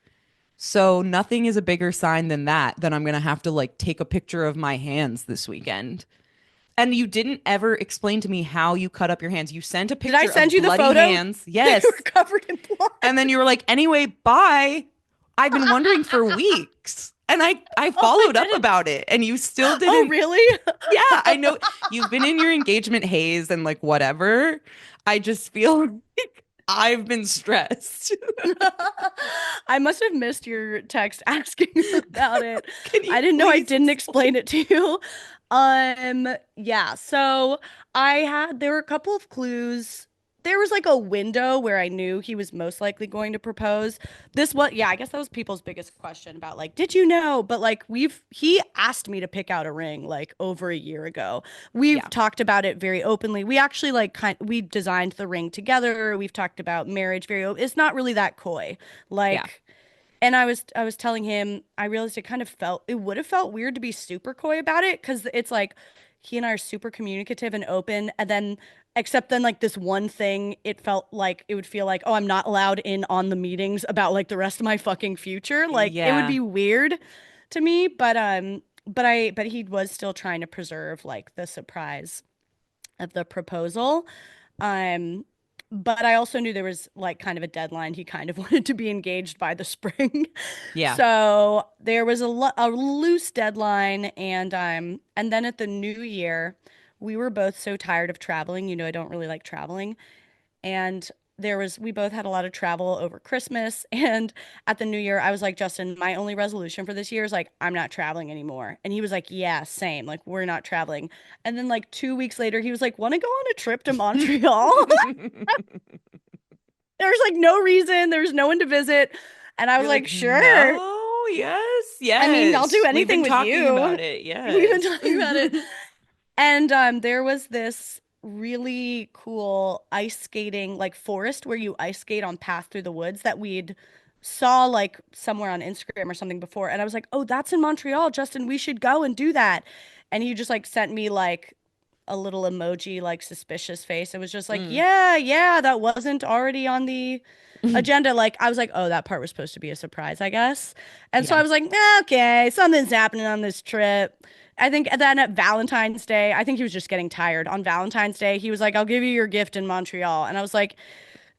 So nothing is a bigger sign than that I'm gonna have to like take a picture of my hands this weekend. And you didn't ever explain to me how you cut up your hands. You sent a Did I picture send of you the bloody photo? hands. They were Yes. covered in blood. And then you were like, anyway, bye. I've been wondering for weeks. And I Oh, I followed up didn't. about it and you still Oh, didn't. really? Yeah, I know you've been in your engagement haze and like whatever. I just feel like I've been stressed. I must have missed your text asking about it. Can you I didn't know I please didn't explain? explain it to you. Yeah, so there were a couple of clues. There was like a window where I knew he was most likely going to propose. Yeah, I guess that was people's biggest question about like, did you know? But like, he asked me to pick out a ring like over a year ago. We've Yeah, talked about it very openly. We actually we designed the ring together. We've talked about marriage it's not really that coy. yeah, Like, and I was telling him, I realized it would have felt weird to be super coy about it because it's like he and I are super communicative and open, and then except then like this one thing, it felt like it would feel like, oh, I'm not allowed in on the meetings about like the rest of my fucking future. Like it would yeah, be weird to me, but he was still trying to preserve like the surprise of the proposal. Um, but I also knew there was like kind of a deadline. He kind of wanted to be engaged by the spring. yeah. So there was a loose deadline, and then at the new year, we were both so tired of traveling. I don't really like traveling. And we both had a lot of travel over Christmas. And at the new year, I was like, Justin, my only resolution for this year is like, I'm not traveling anymore. And he was like, yeah, same. Like, we're not traveling. And then like 2 weeks later, he was like, want to go on a trip to Montreal? There was like no reason, there was no one to visit. And I was You're like, like, sure. no, yes, I mean, I'll do yes. We've anything been with talking you. about it. We've been Yes. talking about it. And there was this really cool ice skating like forest where you ice skate on path through the woods that we'd saw like somewhere on Instagram or something before. And I was like, "Oh, that's in Montreal, Justin. We should go and do that." And he just like sent me like a little emoji like suspicious face. It was just like, Mm. "Yeah, yeah, that wasn't already on the agenda." Like I was like, "Oh, that part was supposed to be a surprise, I guess." And so Yeah. I was like, "Okay, something's happening on this trip." I think then at Valentine's Day, I think he was just getting tired. On Valentine's Day, he was like, "I'll give you your gift in Montreal." And I was like,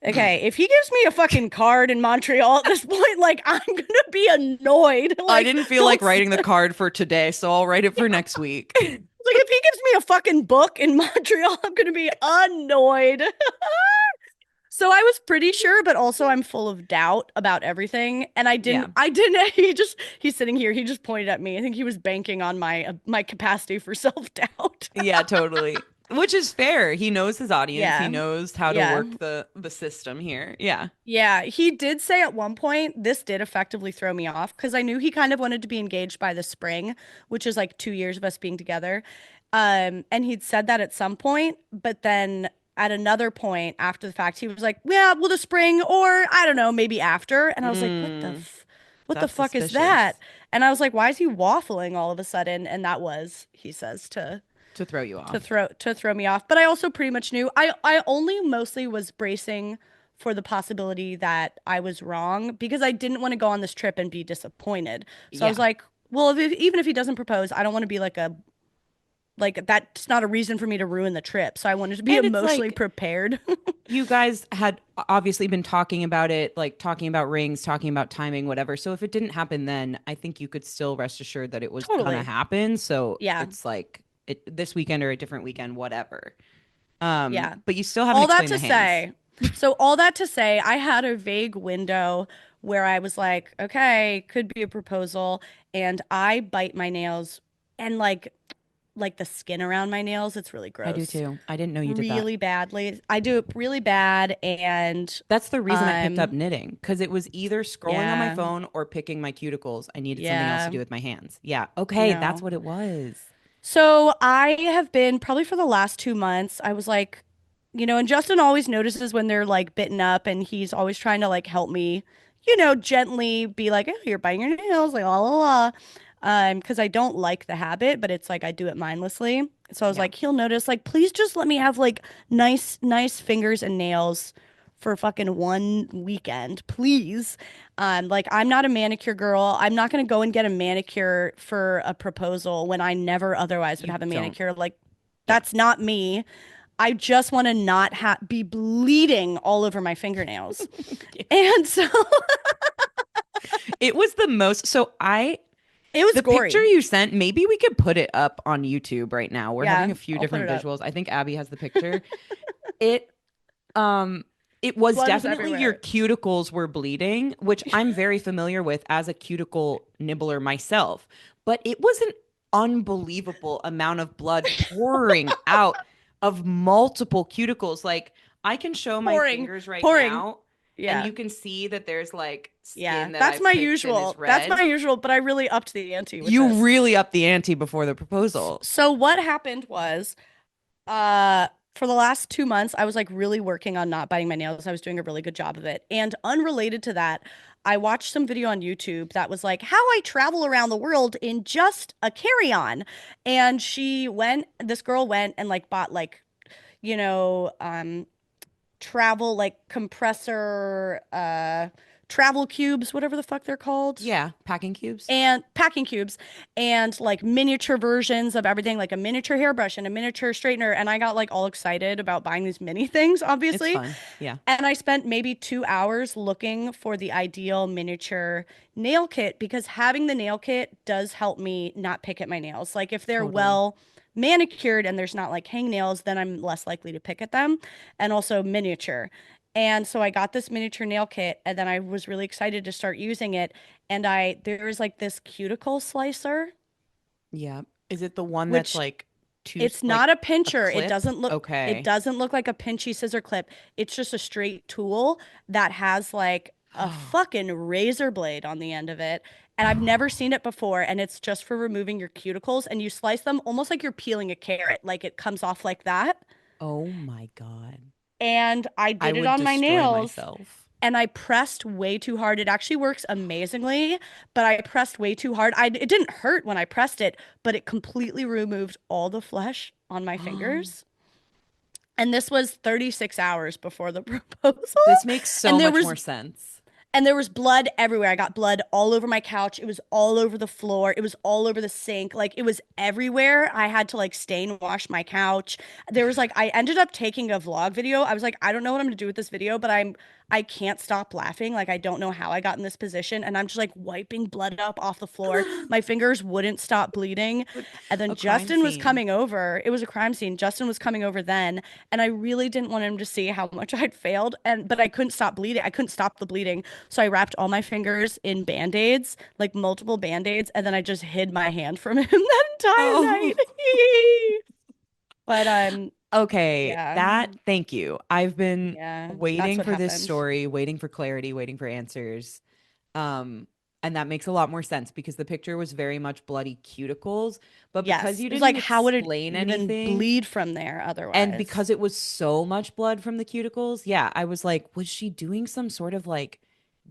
"Okay, if he gives me a fucking card in Montreal at this point, like I'm gonna be annoyed." I Like, didn't feel like don't writing the card for today, so I'll write it for next week. like if he gives me a fucking book in Montreal, I'm gonna be annoyed. So I was pretty sure, but also I'm full of doubt about everything. And Yeah. I didn't, he's sitting here. He just pointed at me. I think he was banking on my capacity for self-doubt. Yeah, totally. Which is fair. He knows his audience. He Yeah. knows how to Yeah. work the system here. Yeah. Yeah. He did say at one point, this did effectively throw me off because I knew he kind of wanted to be engaged by the spring, which is like 2 years of us being together. And he'd said that at some point, but then at another point after the fact, he was like, "Yeah, well, the spring, or I don't know, maybe after." And I was like, Mm, what the that's fuck is that?" suspicious And I was like, "Why is he waffling all of a sudden?" And that was, he says, to throw you to off. throw me off. But I also pretty much knew. I only mostly was bracing for the possibility that I was wrong because I didn't want to go on this trip and be disappointed. So I was Yeah. like, well, even if he doesn't propose, I don't want to be like that's not a reason for me to ruin the trip. So I wanted to be And it's emotionally like prepared. you guys had obviously been talking about it, like talking about rings, talking about timing, whatever. So if it didn't happen then, I think you could still rest assured that it was gonna Totally. happen. So Yeah. it's like this weekend or a different weekend, whatever. Yeah. But you still haven't All that explained to the hands. say, all that to say, I had a vague window where I was like, okay, could be a proposal, and I bite my nails and like the skin around my nails, it's really I do gross. too. I didn't know you did that. Really badly. I do it really bad and That's the reason I picked up um knitting because it was either scrolling on my yeah. phone or picking my cuticles. I needed something else to Yeah. do with my hands. Yeah. Okay. That's No. what it was. So I have been probably for the last 2 months, I was like, and Justin always notices when they're like bitten up and he's always trying to like help me, gently be like, "Oh, you're biting your nails," like la la la. because I don't like the habit, but it's like I do it mindlessly. So I was Yeah. like, he'll notice, like, please just let me have like nice fingers and nails for fucking one weekend, please. Like I'm not a manicure girl. I'm not gonna go and get a manicure for a proposal when I never otherwise would You have a don't. manicure. Like Yeah. that's not me. I just want to not be bleeding all over my fingernails. And so It was the most. So it was the picture gory. you sent, maybe we could put it up on YouTube right now. We're having Yeah, a few I'll put different it up. visuals. I think Abby has the picture. It um it was Blood was definitely your everywhere. cuticles were bleeding, which I'm very familiar with as a cuticle nibbler myself. But it was an unbelievable amount of blood pouring out of multiple cuticles. Like I can show my Pouring, fingers right pouring. now and Yeah. you can see that there's like Yeah. skin that That's I've my picked and is usual. That's my red. usual, but I really upped the ante with You this. really upped the ante before the proposal. So what happened was for the last 2 months, I was like really working on not biting my nails. I was doing a really good job of it. And unrelated to that, I watched some video on YouTube that was like how I travel around the world in just a carry-on. And this girl went and like bought like, you know, travel like compressor travel cubes, whatever the fuck they're called, Yeah, packing cubes. and packing cubes and like miniature versions of everything, like a miniature hairbrush and a miniature straightener. And I got like all excited about buying these mini things, It's obviously. fun. Yeah, And I spent maybe 2 hours looking for the ideal miniature nail kit because having the nail kit does help me not pick at my nails. Like if they're totally. well manicured and there's not like hangnails, then I'm less likely to pick at them. And also miniature. And so I got this miniature nail kit and then I was really excited to start using it. And there was like this cuticle slicer, Yeah. Is it the one that's which like two, it's like not a a pincher. clip? It Okay. doesn't look like a pinchy scissor clip. It's just a straight tool that has like a fucking razor blade on the end of it. And I've never seen it before. And it's just for removing your cuticles and you slice them almost like you're peeling a carrot. Like it comes off like that. Oh my God. And I I did it would on my destroy nails myself. and I pressed way too hard. It actually works amazingly, but I pressed way too hard. It didn't hurt when I pressed it, but it completely removed all the flesh on my fingers. And this was 36 hours before the proposal. This makes so And there much was more sense. and there was blood everywhere. I got blood all over my couch. It was all over the floor. It was all over the sink. Like it was everywhere. I had to like stain wash my couch. There was like I ended up taking a vlog video. I was like, I don't know what I'm gonna do with this video, but I can't stop laughing. Like I don't know how I got in this position. And I'm just like wiping blood up off the floor. My fingers wouldn't stop bleeding. And then A crime Justin was scene. coming over. It was a crime scene. Justin was coming over then, and I really didn't want him to see how much I'd failed. But I couldn't stop bleeding. I couldn't stop the bleeding. So I wrapped all my fingers in band-aids, like multiple band-aids, and then I just hid my hand from him that entire Oh. night. But Okay, yeah. thank you. I've been Yeah, that's waiting what for this happened. story, waiting for clarity, waiting for answers. Um, and that makes a lot more sense because the picture was very much bloody cuticles, but because Yes. you It was didn't like how would it explain even anything, bleed from there and otherwise? because it was so much blood from the cuticles, yeah, I was like, was she doing some sort of like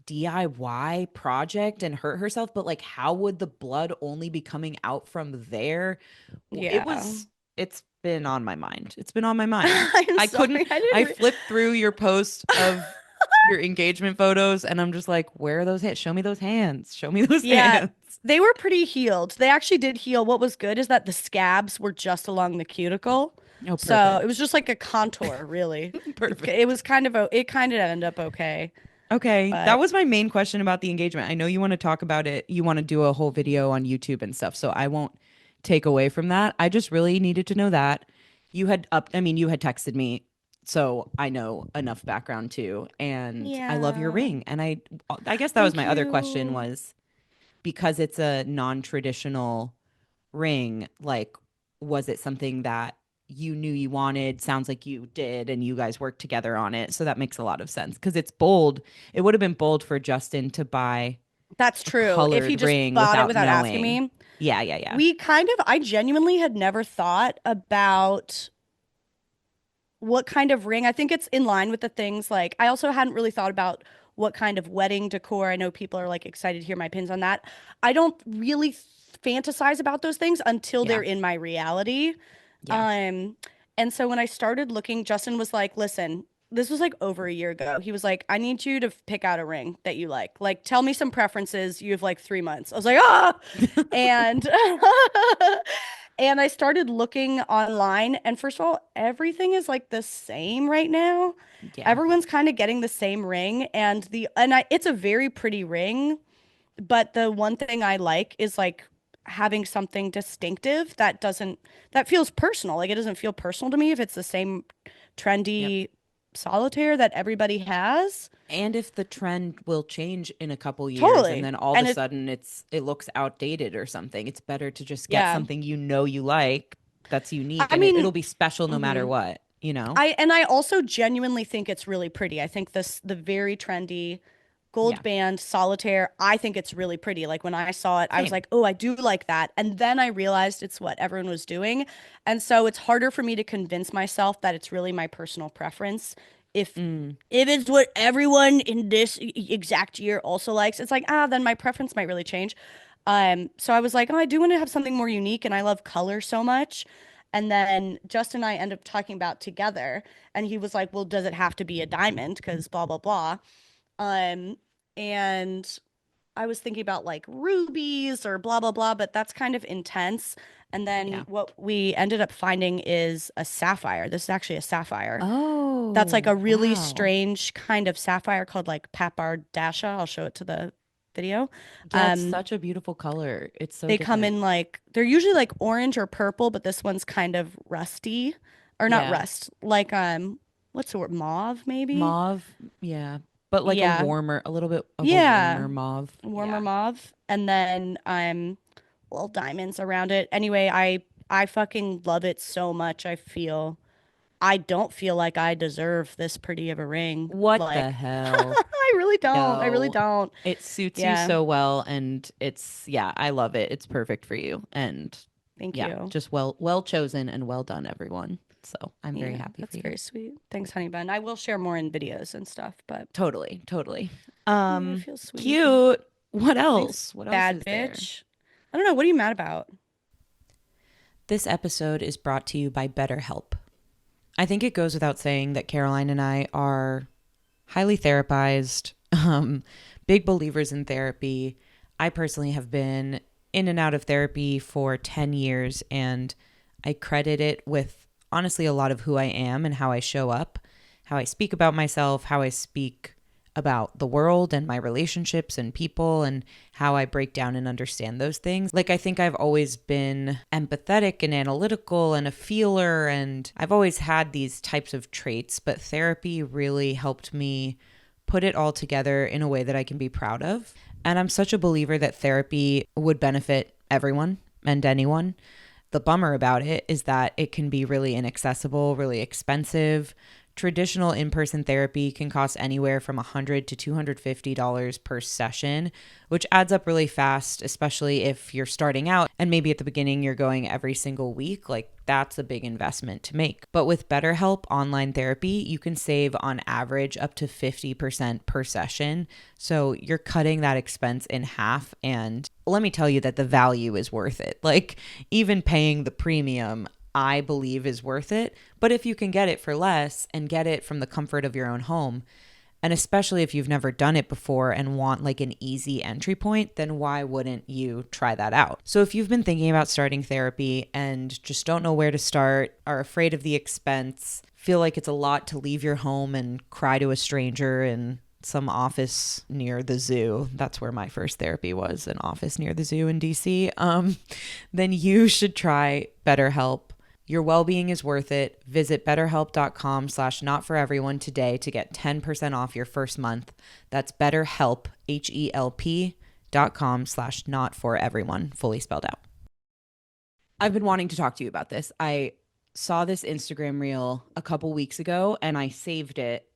DIY project and hurt herself? But like, how would the blood only be coming out from there? It Yeah. was, it's been on my mind. It's been on my mind. I'm I sorry. couldn't, I didn't I flipped through your post of your engagement photos and I'm just like, where are those hands? Show me those hands. Show me those Yeah, hands. they were pretty healed. They actually did heal. What was good is that the scabs were just along the cuticle. Oh, So it was perfect. just like a contour, really. It Perfect. was it kind of ended up okay. Okay, that But was my main question about the engagement. I know you want to talk about it. You want to do a whole video on YouTube and stuff, so I won't take away from that. I just really needed to know that I mean, you had texted me, so I know enough background too. And I love your yeah, ring. And I guess that was thank my other question you. was because it's a non-traditional ring, like was it something that you knew you wanted? Sounds like you did, and you guys worked together on it. So that makes a lot of sense because it's bold. It would have been bold for Justin to buy That's a true. If he colored just ring bought it without without asking knowing. me, Yeah, yeah, yeah. I genuinely had never thought about what kind of ring. I think it's in line with the things like I also hadn't really thought about what kind of wedding decor. I know people are like excited to hear my opinions on that. I don't really fantasize about those things until Yeah. they're in my reality. Yeah. Um, and so when I started looking, Justin was like, listen, this was like over a year ago. He was like, I need you to pick out a ring that you like. Like, tell me some preferences. You have like 3 months. I was like, ah, and and I started looking online. And first of all, everything is like the same right now. Yeah. Everyone's kind of getting the same ring, and it's a very pretty ring. But the one thing I like is like having something distinctive that feels personal. Like it doesn't feel personal to me if it's the same Yep. trendy solitaire that everybody has. And if the trend will change in a couple years and Totally. then all of a And it, sudden it looks outdated or something, it's better to just get yeah. something you like that's unique I and mean, it'll be special no matter mhm. what, you know? I also genuinely think it's really pretty. I think the very trendy gold Yeah. band solitaire, I think it's really pretty. Like when I saw it, I was Same. like, "Oh, I do like that." And then I realized it's what everyone was doing. And so it's harder for me to convince myself that it's really my personal preference. If Mm, if it's what everyone in this exact year also likes, it's like, ah, then my preference might really change. So I was like, oh, I do want to have something more unique, and I love color so much. And then Justin and I ended up talking about together, and he was like, well, does it have to be a diamond? Because blah blah blah. Um, and I was thinking about like rubies or blah blah blah, but that's kind of intense. And then yeah. what we ended up finding is a sapphire. This is actually a sapphire. That's like a Oh, really wow. strange kind of sapphire called like papardasha. I'll show it to the video. Yeah, it's Um, such a beautiful color. It's so they come different. in like they're usually like orange or purple, but this one's kind of rusty or not Yeah. rust, like what's the word? Mauve maybe? Mauve, yeah. But like Yeah. a little bit of a Yeah. warmer mauve. Warmer Yeah. mauve. And then well diamonds around it. Anyway, I fucking love it so much. I don't feel like I deserve this pretty of a ring. What the Like hell? I really don't. I really No. don't. It suits you Yeah. so well and yeah, I love it. It's perfect for you. And Thank yeah, you. just well chosen and well done everyone. So, I'm very Yeah, happy for that's you. very sweet. Thanks, honey bun. I will share more in videos and stuff, but Totally, totally. yeah, it feels sweet. Cute. What Thanks, else? What else bad is there? bitch. I don't know. What are you mad about? This episode is brought to you by BetterHelp. I think it goes without saying that Caroline and I are highly therapized, big believers in therapy. I personally have been in and out of therapy for 10 years, and I credit it with honestly a lot of who I am and how I show up, how I speak about myself, how I speak about the world and my relationships and people, and how I break down and understand those things. Like, I think I've always been empathetic and analytical and a feeler, and I've always had these types of traits, but therapy really helped me put it all together in a way that I can be proud of. And I'm such a believer that therapy would benefit everyone and anyone. The bummer about it is that it can be really inaccessible, really expensive. Traditional in-person therapy can cost anywhere from $100 to $250 per session, which adds up really fast, especially if you're starting out and maybe at the beginning you're going every single week. Like, that's a big investment to make. But with BetterHelp Online Therapy, you can save on average up to 50% per session. So you're cutting that expense in half. And let me tell you that the value is worth it. Like, even paying the premium, I believe is worth it. But if you can get it for less and get it from the comfort of your own home, and especially if you've never done it before and want like an easy entry point, then why wouldn't you try that out? So if you've been thinking about starting therapy and just don't know where to start, are afraid of the expense, feel like it's a lot to leave your home and cry to a stranger in some office near the zoo. That's where my first therapy was, an office near the zoo in DC. Then you should try BetterHelp. Your well-being is worth it. Visit betterhelp.com/notforeveryone today to get 10% off your first month. That's betterhelp, HELP.com/notforeveryone, fully spelled out. I've been wanting to talk to you about this. I saw this Instagram reel a couple weeks ago and I saved it,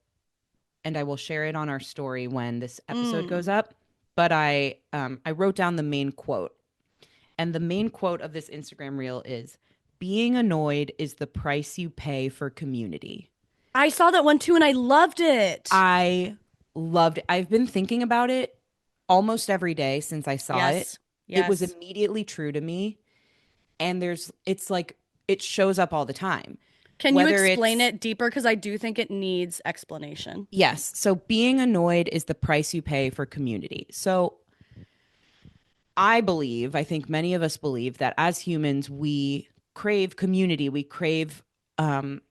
and I will share it on our story when this episode goes Mm. up. But I wrote down the main quote. And the main quote of this Instagram reel is, "Being annoyed is the price you pay for community." I saw that one too, and I loved it. I loved it. I've been thinking about it almost every day since I saw it. Yes. It was Yes. immediately true to me. And it's like, it shows up all the time. Can you Whether explain it's, it deeper? Because I do think it needs explanation. yes. So being annoyed is the price you pay for community. So I think many of us believe that as humans, we crave community, we crave um,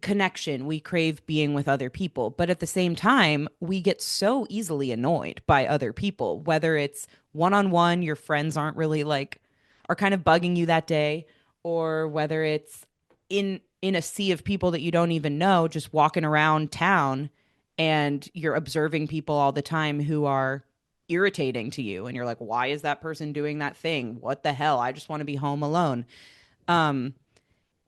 connection, we crave being with other people. But at the same time, we get so easily annoyed by other people, whether it's one on one, your friends aren't really like, are kind of bugging you that day, or whether it's in a sea of people that you don't even know, just walking around town and you're observing people all the time who are irritating to you and you're like, why is that person doing that thing? What the hell? I just want to be home alone. Um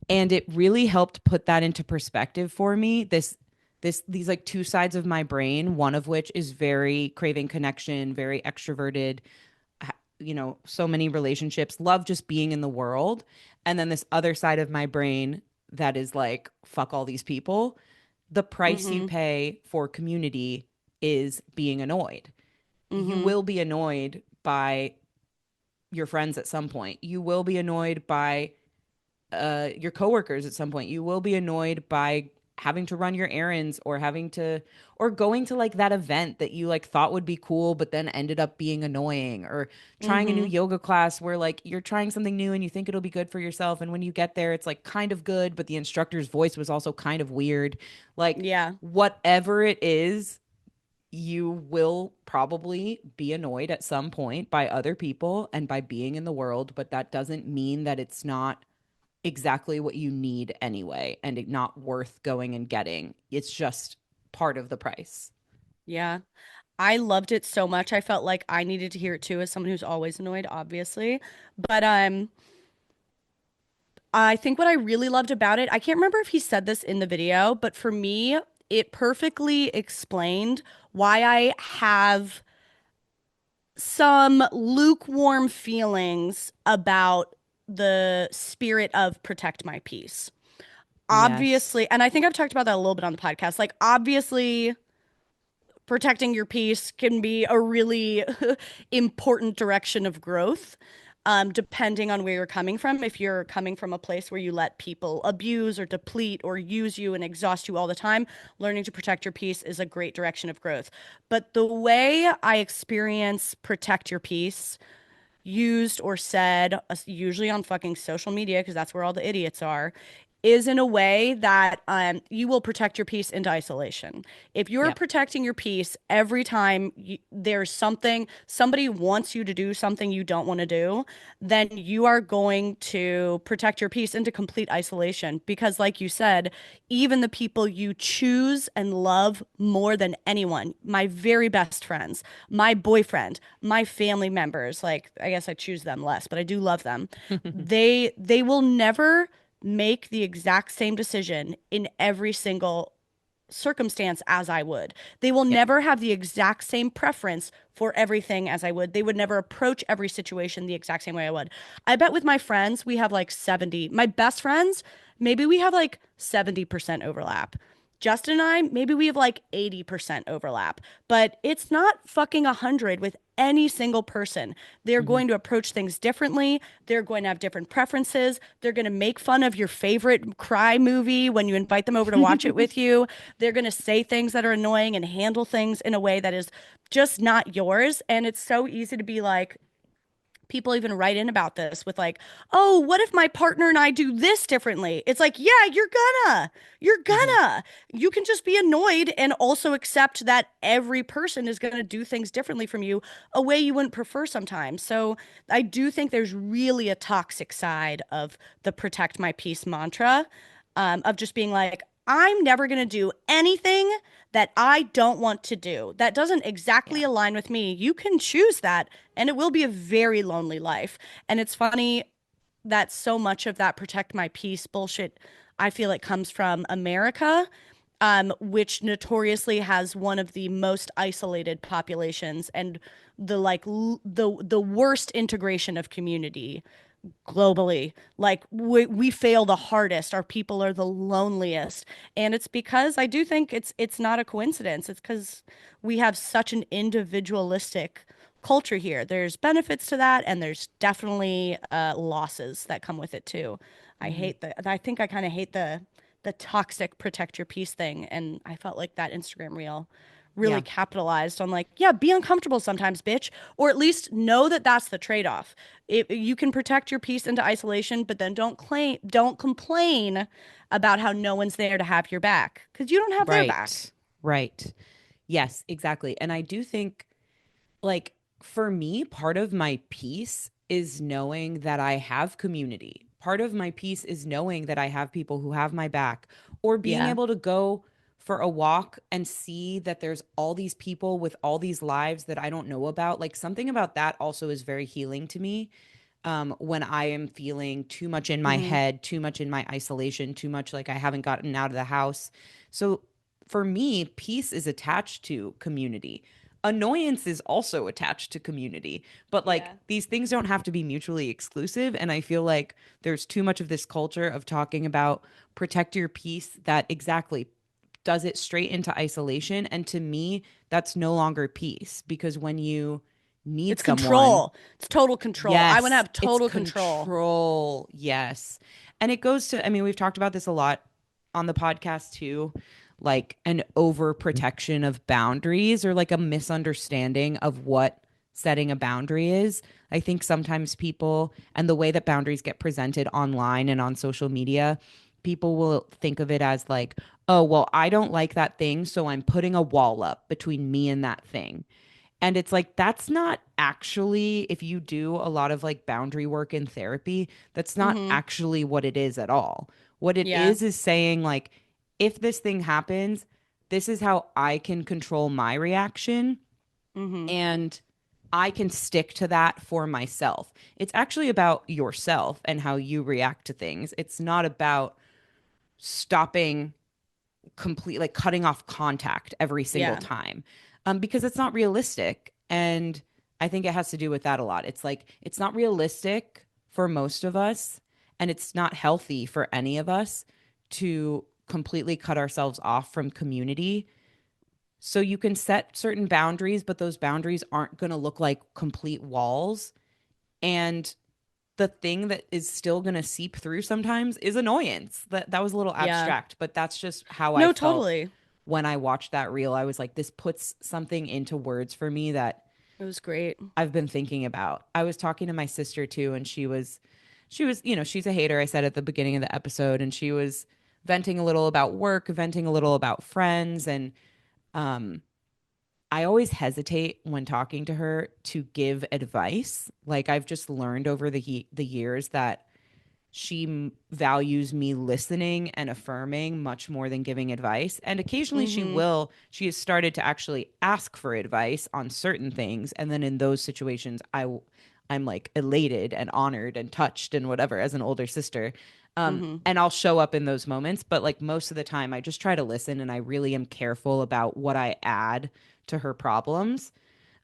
and it really helped put that into perspective for me. These like two sides of my brain, one of which is very craving connection, very extroverted, so many relationships, love just being in the world. And then this other side of my brain that is like, fuck all these people. The price you Mm-hmm. pay for community is being annoyed. You Mm-hmm. will be annoyed by your friends at some point. You will be annoyed by your coworkers at some point. You will be annoyed by having to run your errands or or going to like that event that you like thought would be cool but then ended up being annoying, or trying a new Mm-hmm. yoga class where like you're trying something new and you think it'll be good for yourself, and when you get there it's like kind of good but the instructor's voice was also kind of weird. Like Yeah. whatever it is, you will probably be annoyed at some point by other people and by being in the world, but that doesn't mean that it's not exactly what you need anyway and it not worth going and getting. It's just part of the price. Yeah. I loved it so much. I felt like I needed to hear it too as someone who's always annoyed, obviously. But I think what I really loved about it, I can't remember if he said this in the video, but for me, it perfectly explained why I have some lukewarm feelings about the spirit of protect my peace. Yes. Obviously, and I think I've talked about that a little bit on the podcast. Like, obviously, protecting your peace can be a really important direction of growth, depending on where you're coming from. If you're coming from a place where you let people abuse or deplete or use you and exhaust you all the time, learning to protect your peace is a great direction of growth. But the way I experience protect your peace used or said, usually on fucking social media, because that's where all the idiots are, is in a way that you will protect your peace into isolation. If you're Yep. protecting your peace every time there's something, somebody wants you to do something you don't want to do, then you are going to protect your peace into complete isolation. Because, like you said, even the people you choose and love more than anyone, my very best friends, my boyfriend, my family members, like I guess I choose them less, but I do love them. They will never make the exact same decision in every single circumstance as I would. They will Yep. never have the exact same preference for everything as I would. They would never approach every situation the exact same way I would. I bet with my friends, we have like 70, my best friends, maybe we have like 70% overlap. Justin and I, maybe we have like 80% overlap, but it's not fucking 100 with any single person. They're Hmm. going to approach things differently. They're going to have different preferences. They're going to make fun of your favorite cry movie when you invite them over to watch it with you. They're going to say things that are annoying and handle things in a way that is just not yours. And it's so easy to be like, people even write in about this with like, oh, what if my partner and I do this differently? It's like, yeah, you're Hmm. gonna. You can just be annoyed and also accept that every person is going to do things differently from you, a way you wouldn't prefer sometimes. So I do think there's really a toxic side of the protect my peace mantra, of just being like, I'm never going to do anything that I don't want to do. That doesn't Yeah. exactly align with me. You can choose that, and it will be a very lonely life. And it's funny that so much of that protect my peace bullshit, I feel it comes from America, which notoriously has one of the most isolated populations and the like the worst integration of community globally. Like we fail the hardest. Our people are the loneliest. And it's because I do think it's not a coincidence. It's because we have such an individualistic culture here. There's benefits to that, and there's definitely losses that come with it too. Hmm. I think I kind of hate the toxic protect your peace thing, and I felt like that Instagram reel really Yeah. capitalized on like, yeah, be uncomfortable sometimes, bitch, or at least know that that's the trade-off. You can protect your peace into isolation, but then don't complain about how no one's there to have your back because you don't have their back. Right. Right. Yes, exactly. And I do think, like, for me, part of my peace is knowing that I have community. Part of my peace is knowing that I have people who have my back, or being Yeah. able to go for a walk and see that there's all these people with all these lives that I don't know about. Like, something about that also is very healing to me. When I am feeling too much in my Hmm. head, too much in my isolation, too much like I haven't gotten out of the house. So for me, peace is attached to community. Annoyance is also attached to community, but like Yeah. these things don't have to be mutually exclusive. And I feel like there's too much of this culture of talking about protect your peace that exactly does it straight into isolation. And to me, that's no longer peace because when you need It's someone, control. It's total control. I want to yes, have it's total control. control. Yes. And it goes to, I mean, we've talked about this a lot on the podcast too, like an overprotection of boundaries or like a misunderstanding of what setting a boundary is. I think sometimes people and the way that boundaries get presented online and on social media, people will think of it as like, oh, well, I don't like that thing, so I'm putting a wall up between me and that thing. And it's like, that's not actually, if you do a lot of like boundary work in therapy, that's not Hmm. actually what it is at all. What it Yeah. is saying, like, if this thing happens, this is how I can control my reaction Hmm. and I can stick to that for myself. It's actually about yourself and how you react to things. It's not about stopping complete like cutting off contact every single Yeah. time because it's not realistic. And I think it has to do with that a lot. It's like it's not realistic for most of us, and it's not healthy for any of us to completely cut ourselves off from community. So you can set certain boundaries, but those boundaries aren't going to look like complete walls. And the thing that is still going to seep through sometimes is annoyance. That was a little Yeah. abstract, but that's just how I No, felt totally. when I watched that reel. I was like, this puts something into words for me that It was great. I've been thinking about. I was talking to my sister too, and she was, she's a hater, I said at the beginning of the episode, and she was venting a little about work, venting a little about friends, and um I always hesitate when talking to her to give advice. Like I've just learned over the years that values me listening and affirming much more than giving advice. And occasionally Hmm. she has started to actually ask for advice on certain things. And then in those situations, I'm like elated and honored and touched and whatever as an older sister. Hmm. And I'll show up in those moments. But like most of the time, I just try to listen and I really am careful about what I add to her problems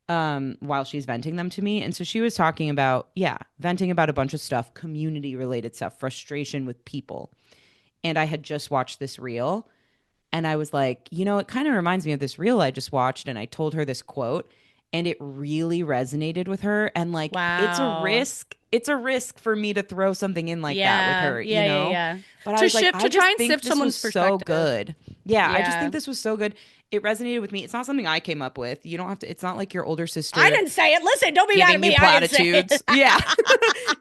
while she's venting them to me. And so she was talking about, yeah, venting about a bunch of stuff, community related stuff, frustration with people. And I had just watched this reel and I was like, it kind of reminds me of this reel I just watched. And I told her this quote and it really resonated with her. And like, it's a Wow. risk. It's a risk for me to throw something in like that with Yeah. her, Yeah. Yeah. Yeah. But I To was like, shift, I to try just and think sift this was someone's so perspective. good. Yeah, I just Yeah. think this was so good. It resonated with me. It's not something I came up with. You don't have to, it's not like your older I sister didn't say it. Listen, don't be mad at giving you me. I didn't say it. platitudes. Yeah.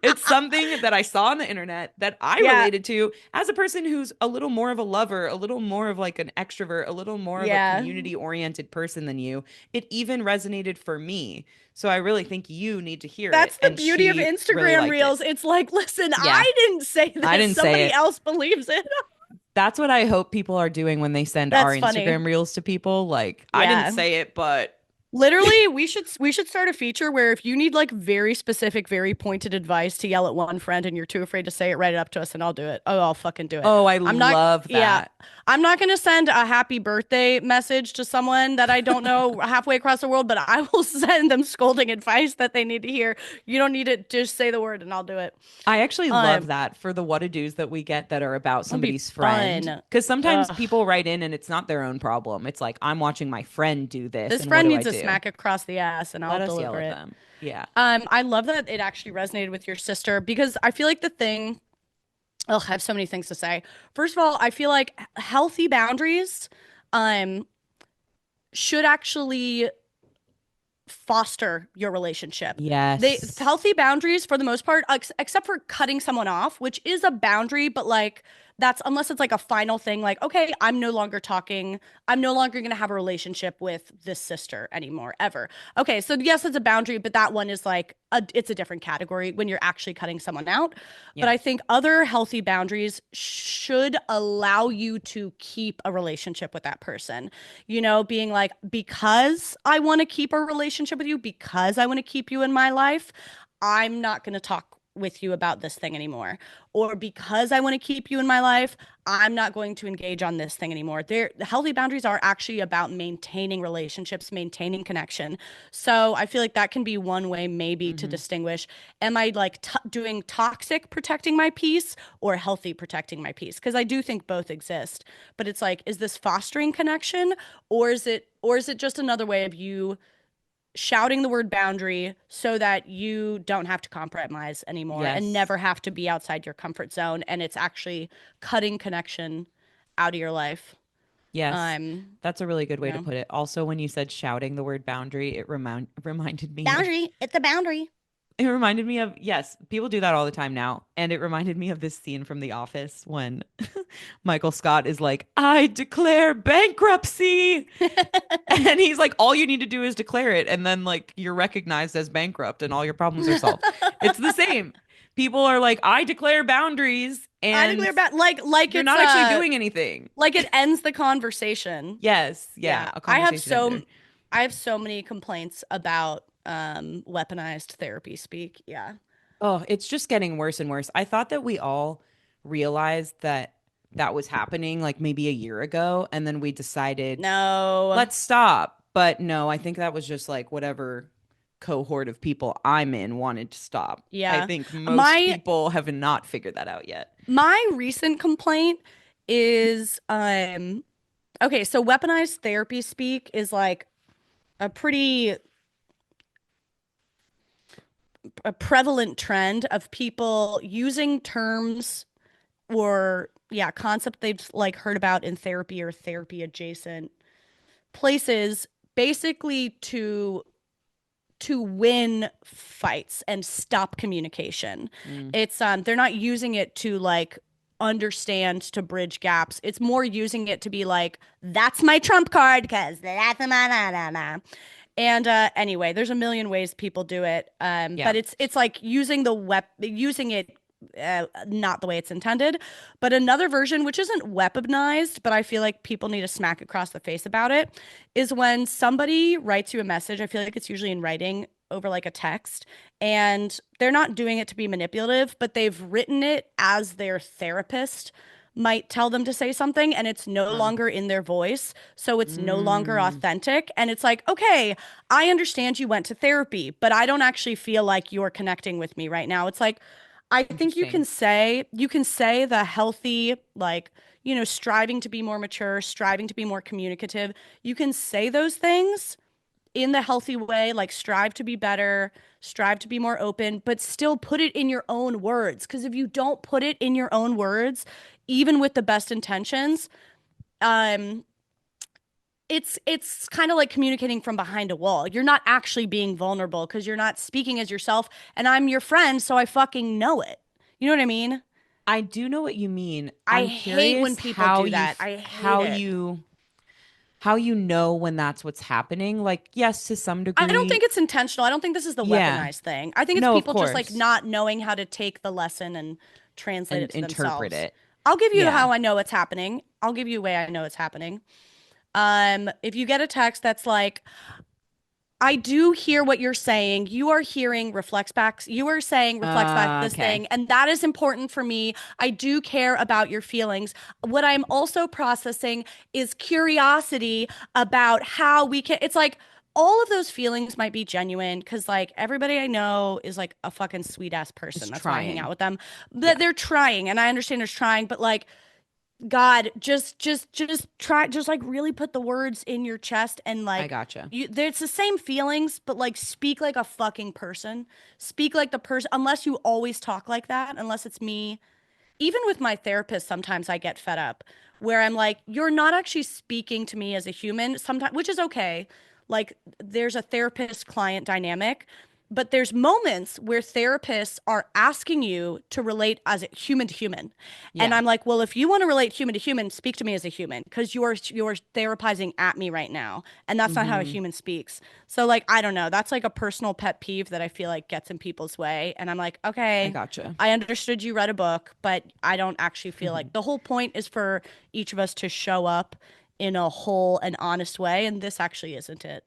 It's something that I saw on the internet that I Yeah. related to as a person who's a little more of a lover, a little more of like an extrovert, a little more of a Yeah. community oriented person than you. It even resonated for me. So I really think you need to hear it. That's the And beauty of she really Instagram liked it. reels. It's like, listen, Yeah. I didn't say I this. didn't say Somebody it. else believes it. That's what I hope people are doing when they send our That's funny. Instagram reels to people. Like, I didn't Yeah. say it, but Literally, we should start a feature where if you need like very specific, very pointed advice to yell at one friend and you're too afraid to say it, write it up to us and I'll do it. Oh, I'll fucking do it. oh, I I'm not love yeah. that. I'm not gonna send a happy birthday message to someone that I don't know halfway across the world, but I will send them scolding advice that they need to hear. You don't need it, just say the word and I'll do it. I actually love Um, that for the what-to-dos that we get that are about it'll be somebody's friend. fun. Because sometimes Ugh. people write in and it's not their own problem. It's like, I'm watching my friend do this, This and what friend do I needs a do. smack across the ass and I'll Let us yell deliver at it. them. Yeah. I love that it actually resonated with your sister because I feel like the thing, oh, I have so many things to say. First of all, I feel like healthy boundaries um should actually foster your relationship. They Yes. healthy boundaries for the most part, except for cutting someone off, which is a boundary, but like that's unless it's like a final thing, like, okay, I'm no longer talking, I'm no longer gonna have a relationship with this sister anymore, ever. Okay, so yes, it's a boundary, but that one is like it's a different category when you're actually cutting someone out. But Yeah. I think other healthy boundaries should allow you to keep a relationship with that person, being like, because I want to keep a relationship with you, because I want to keep you in my life, I'm not going to talk with you about this thing anymore. Or because I want to keep you in my life, I'm not going to engage on this thing anymore. The healthy boundaries are actually about maintaining relationships, maintaining connection. So I feel like that can be one way maybe to Hmm. distinguish, am I like doing toxic protecting my peace or healthy protecting my peace? Because I do think both exist. But it's like, is this fostering connection or is it just another way of you shouting the word boundary so that you don't have to compromise anymore and Yes. never have to be outside your comfort zone and it's actually cutting connection out of your life. Yes. Um, That's a really good you way to know, put it. Also, when you said shouting the word boundary, it reminded me of boundary, it's a boundary. it reminded me of, yes, people do that all the time now. And it reminded me of this scene from The Office when Michael Scott is like, I declare bankruptcy. And he's like, all you need to do is declare it. And then, like, you're recognized as bankrupt and all your problems are solved. It's the same. People are like, I declare boundaries. I And declare like you're it's not actually doing anything. like it ends the conversation. Yes. Yeah. Yeah, A conversation ender. I have so many complaints about weaponized therapy speak. Yeah. Oh, it's just getting worse and worse. I thought that we all realized that that was happening like maybe a year ago. And then we decided, No. let's stop. But no, I think that was just like whatever cohort of people I'm in wanted to stop. I Yeah. think most My people have not figured that out yet. my recent complaint is okay, so weaponized therapy speak is like a pretty a prevalent trend of people using terms or yeah, concept they've like heard about in therapy or therapy adjacent places basically to win fights and stop communication. Mm, It's they're not using it to like understand to bridge gaps. It's more using it to be like that's my trump card because that's my. And anyway, there's a million ways people do it. yeah. But it's like using using it not the way it's intended. But another version, which isn't weaponized, but I feel like people need to smack across the face about it, is when somebody writes you a message. I feel like it's usually in writing over like a text, and they're not doing it to be manipulative, but they've written it as their therapist might tell them to say something and it's no Uh, longer in their voice, so it's no longer mm, authentic, and it's like, okay, I understand you went to therapy, but I don't actually feel like you're connecting with me right now. It's like I think interesting. you can say the healthy, like, striving to be more mature, striving to be more communicative. You can say those things in the healthy way, like strive to be better, strive to be more open, but still put it in your own words. Because if you don't put it in your own words, even with the best intentions, um, it's kind of like communicating from behind a wall. You're not actually being vulnerable because you're not speaking as yourself. And I'm your friend, so I fucking know it. You know what I mean? I do know what you mean. I I'm hate when curious people do that. I hate it. how you know when that's what's happening. Like, yes, to some I don't think degree. it's intentional. I don't think this is the Yeah. weaponized thing. I think it's No, of people just like course. not knowing how to take the lesson and translate And it to interpret themselves. it. I'll give you Yeah. how I know it's happening. I'll give you a way I know it's happening. If you get a text that's like, I do hear what you're saying. You are hearing reflects back. You are saying reflects back this Okay. thing, and that is important for me. I do care about your feelings. What I'm also processing is curiosity about how we can. It's like all of those feelings might be genuine because like everybody I know is like a fucking sweet ass It's person. That's why I hang out trying. with them. But Yeah. they're trying, and I understand they're trying, but like God, just try, just like really put the words in your chest and I like gotcha. it's the same feelings, but like speak like a fucking person. Speak like the person, unless you always talk like that, unless it's me. Even with my therapist, sometimes I get fed up where I'm like, you're not actually speaking to me as a human, sometimes, which is okay. Like, there's a therapist client dynamic, but there's moments where therapists are asking you to relate as a human to human. And Yeah. I'm like, well, if you want to relate human to human, speak to me as a human because you're therapizing at me right now. And that's not how a Hmm. human speaks. So like, I don't know. That's like a personal pet peeve that I feel like gets in people's way. And I'm like, I okay, gotcha. I understood you read a book, but I don't actually feel like the whole point is for each of us to show up in a whole and honest way, and this actually isn't it.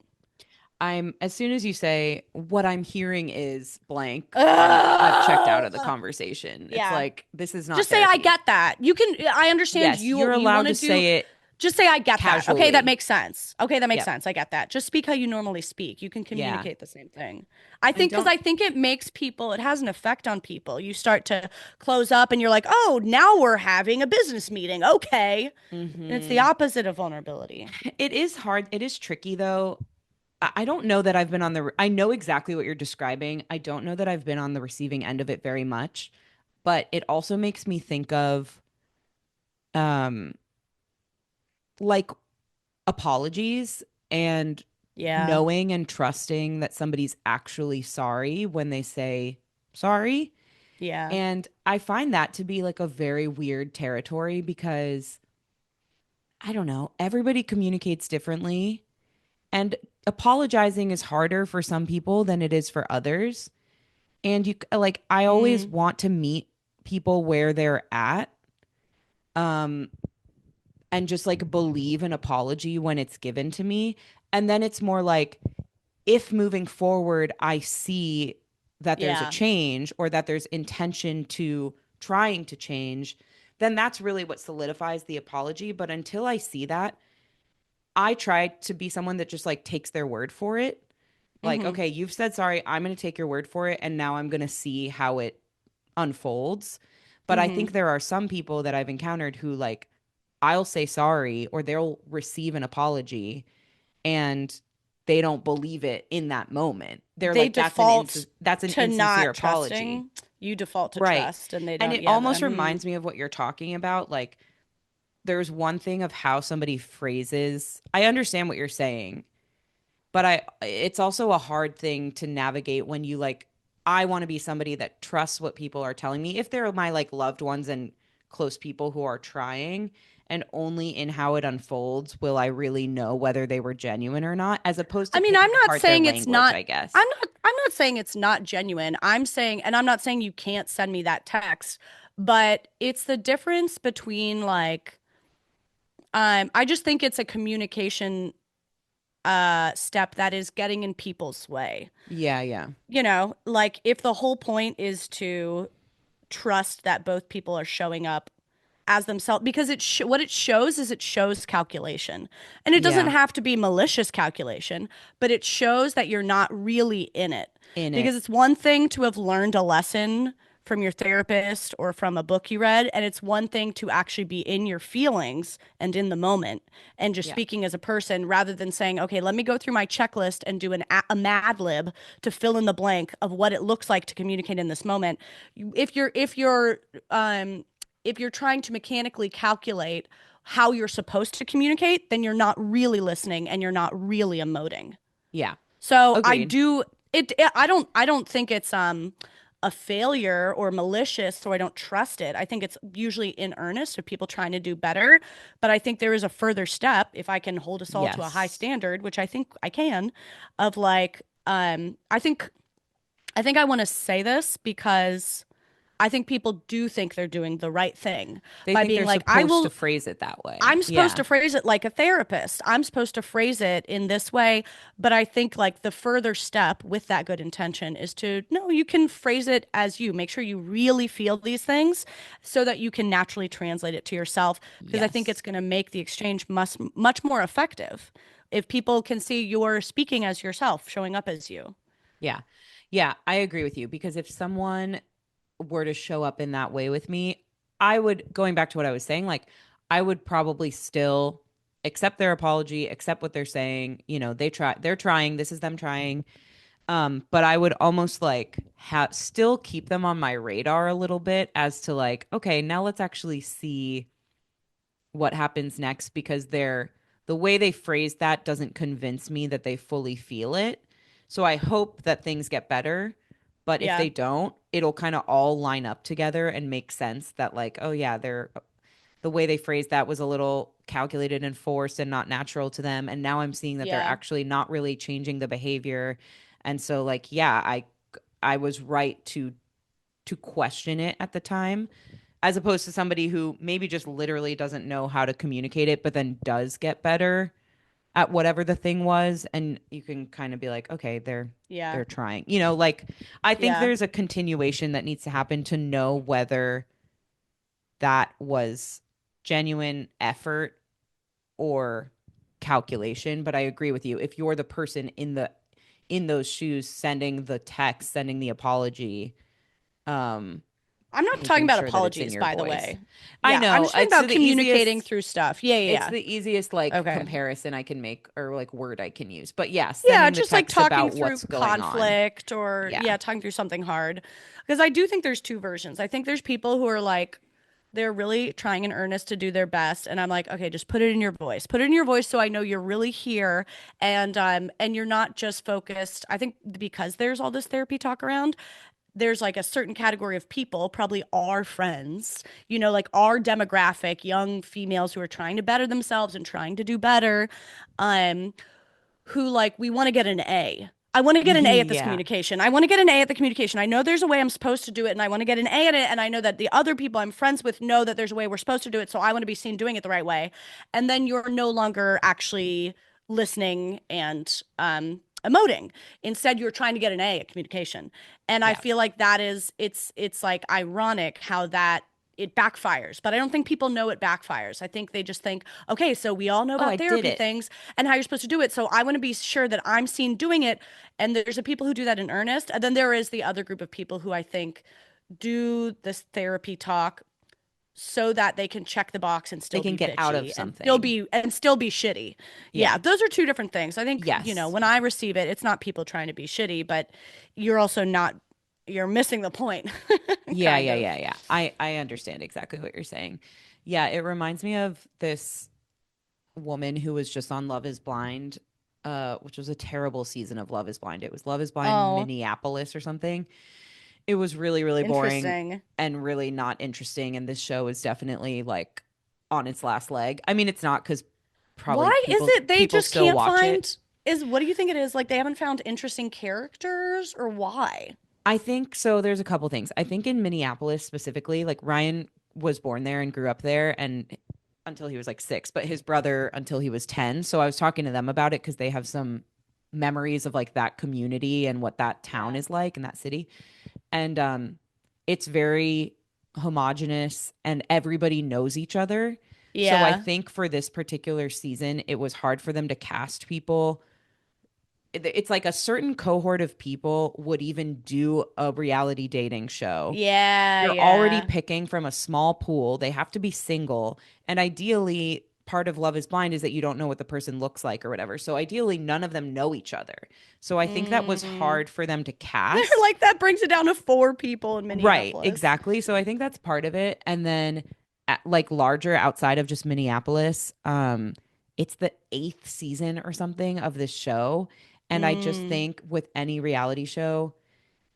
I'm as soon as you say what I'm hearing is blank, I've checked out of the Ugh. conversation. It's Yeah. like this is not Just say I therapy. get that. You can I understand Yes, you're you allowed want to to do say it just say I get that. Okay, that casually. makes sense. Okay, that makes Yep. sense. I get that. Just speak how you normally speak. You can Yeah. communicate the same thing. I And think because don't I think it makes people, it has an effect on people. You start to close up and you're like, oh, now we're having a business meeting. Okay. And it's the hmm opposite of vulnerability. It is hard. It is tricky though. I don't know that I've been on the I know exactly what you're describing. I don't know that I've been on the receiving end of it very much, but it also makes me think of um like apologies and Yeah. knowing and trusting that somebody's actually sorry when they say sorry. Yeah. And I find that to be like a very weird territory because I don't know, everybody communicates differently and apologizing is harder for some people than it is for others. And you like I always Mm. want to meet people where they're at um and just like believe an apology when it's given to me. And then it's more like if moving forward I see that there's a Yeah. change or that there's intention to trying to change, then that's really what solidifies the apology. But until I see that, I try to be someone that just like takes their word for it. Like, Mm-hmm. okay, you've said sorry, I'm going to take your word for it and now I'm going to see how it unfolds. But I Mm-hmm. think there are some people that I've encountered who like I'll say sorry or they'll receive an apology and they don't believe it in that moment. They're They like default that's an to insincere not apology. trusting. You default to Right. trust and they And don't. it Yeah. almost Then, reminds me of what you're talking about. Like there's one thing of how somebody phrases. I understand what you're saying, but I it's also a hard thing to navigate when you like I want to be somebody that trusts what people are telling me if they're my like loved ones and close people who are trying, and only in how it unfolds will I really know whether they were genuine or not, as opposed I to mean, I'm picking not apart their saying it's language, not. I guess. I'm not saying it's not genuine. I'm saying, and I'm not saying you can't send me that text, but it's the difference between like, I just think it's a communication step that is getting in people's way. Yeah, yeah. You know, like if the whole point is to trust that both people are showing up as themselves, because what it shows is it shows calculation, and it doesn't Yeah, have to be malicious calculation, but it shows that you're not really in it. in it. Because it's one thing to have learned a lesson from your therapist or from a book you read, and it's one thing to actually be in your feelings and in the moment and just Yeah. speaking as a person rather than saying, okay, let me go through my checklist and do a mad lib to fill in the blank of what it looks like to communicate in this moment. Um if you're trying to mechanically calculate how you're supposed to communicate, then you're not really listening and you're not really emoting. Yeah. So I Agreed. do I don't think it's a failure or malicious, so I don't trust it. I think it's usually in earnest of people trying to do better, but I think there is a further step if I can hold us all to a high Yes. standard, which I think I can, of like I think I want to say this because I think people do think they're doing the right thing They by think being they're like, supposed to phrase it that way. I'm supposed Yeah. to phrase it like a therapist. I'm supposed to phrase it in this way. But I think like the further step with that good intention is to no, you can phrase it as you. Make sure you really feel these things so that you can naturally translate it to yourself. Because I think Yes. it's going to make the exchange much more effective if people can see you're speaking as yourself, showing up as you. Yeah. Yeah, I agree with you because if someone were to show up in that way with me, I would, going back to what I was saying, like, I would probably still accept their apology, accept what they're saying. You know, they're trying. This is them trying. But I would almost like have still keep them on my radar a little bit as to like, okay, now let's actually see what happens next because the way they phrase that doesn't convince me that they fully feel it. So I hope that things get better. But if Yeah. they don't, it'll kind of all line up together and make sense that like, oh yeah, they're the way they phrased that was a little calculated and forced and not natural to them. And now I'm seeing that they're Yeah. actually not really changing the behavior. And so like, yeah, I was right to question it at the time, as opposed to somebody who maybe just literally doesn't know how to communicate it, but then does get better at whatever the thing was. And you can kind of be like, okay, Yeah. they're trying. You know, like I think Yeah. there's a continuation that needs to happen to know whether that was genuine effort or calculation. But I agree with you. If you're the person in those shoes sending the text, sending the apology, um, I'm not talking making about sure that it's in apologies, your by the voice. way. I Yeah, I'm know just talking about the communicating easiest through stuff. Yeah, it's yeah, the easiest yeah. like Okay. comparison I can make or like word I can use. But yeah, Yeah, sending the just like text talking about through what's going on. conflict or Yeah. yeah, talking through something hard. Because I do think there's two versions. I think there's people who are like they're really trying in earnest to do their best and I'm like, okay, just put it in your voice. Put it in your voice so I know you're really here and you're not just focused. I think because there's all this therapy talk around, there's like a certain category of people, probably our friends, like our demographic, young females who are trying to better themselves and trying to do better, um, who like we want to get an A. I want to get an A at this Yeah. communication. I want to get an A at the communication. I know there's a way I'm supposed to do it, and I want to get an A at it. And I know that the other people I'm friends with know that there's a way we're supposed to do it. So I want to be seen doing it the right way. And then you're no longer actually listening and emoting. Instead, you're trying to get an A at communication. And I Yeah. feel like that is it's like ironic how that it backfires, but I don't think people know it backfires. I think they just think, okay, so we all know Oh, I about did therapy it. things and how you're supposed to do it. So I want to be sure that I'm seen doing it. And there's a people who do that in earnest. And then there is the other group of people who I think do this therapy talk so that they can check the box and They still can be get out of bitchy something. and still be shitty. Yeah. Yeah, those are two different things. I think, Yes. when I receive it, it's not people trying to be shitty, but you're also not you're missing the point. Yeah, Kind yeah, of. yeah, yeah. I understand exactly what you're saying. Yeah, it reminds me of this woman who was just on Love is Blind, which was a terrible season of Love is Blind. It was Love is Blind Oh, Minneapolis or something. It was really, really boring interesting. and really not interesting. And this show is definitely like on its last leg. I mean, it's not because probably Why is it they people just still can't watch it. find is what do you think it is? Like they haven't found interesting characters or why? I think so. There's a couple things. I think in Minneapolis specifically, like Ryan was born there and grew up there and until he was like 6, but his brother until he was 10. So I was talking to them about it because they have some memories of like that community and what that town Yeah. is like in that city. And it's very homogenous and everybody knows each other. So I Yeah. think for this particular season, it was hard for them to cast people. It's like a certain cohort of people would even do a reality dating show. Yeah, You're already yeah. picking from a small pool. They have to be single. And ideally, part of Love is Blind is that you don't know what the person looks like or whatever. So ideally, none of them know each other. So I think that was Mm. hard for them to They're cast. like that brings it down to 4 people in Right, Minneapolis. exactly. So I think that's part of it. And then like larger outside of just Minneapolis, it's the 8th season or something of this show. And I just Mm. think with any reality show,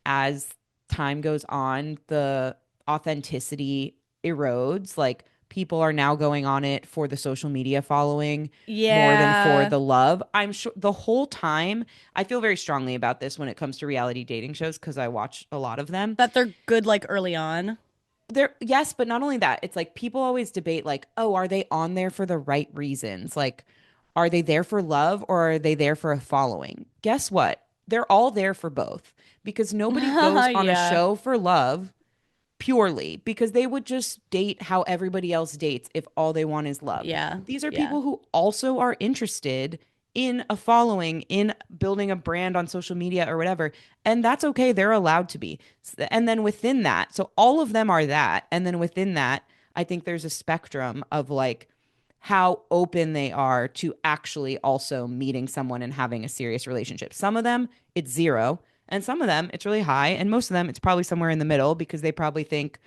as time goes on, the authenticity erodes. Like people are now going on it for the social media following more than for Yeah. the love. I'm sure the whole time I feel very strongly about this when it comes to reality dating shows because I watch a lot of them. That they're good like early on. There, yes, but not only that, it's like people always debate like, oh, are they on there for the right reasons? Like, are they there for love or are they there for a following? Guess what? They're all there for both because nobody goes on a Yeah. show for love purely because they would just date how everybody else dates if all they want is love. Yeah. These are Yeah. people who also are interested in a following, in building a brand on social media or whatever. And that's okay. They're allowed to be. And then within that, so all of them are that. And then within that, I think there's a spectrum of like how open they are to actually also meeting someone and having a serious relationship. Some of them, it's zero. And some of them, it's really high. And most of them, it's probably somewhere in the middle because they probably think,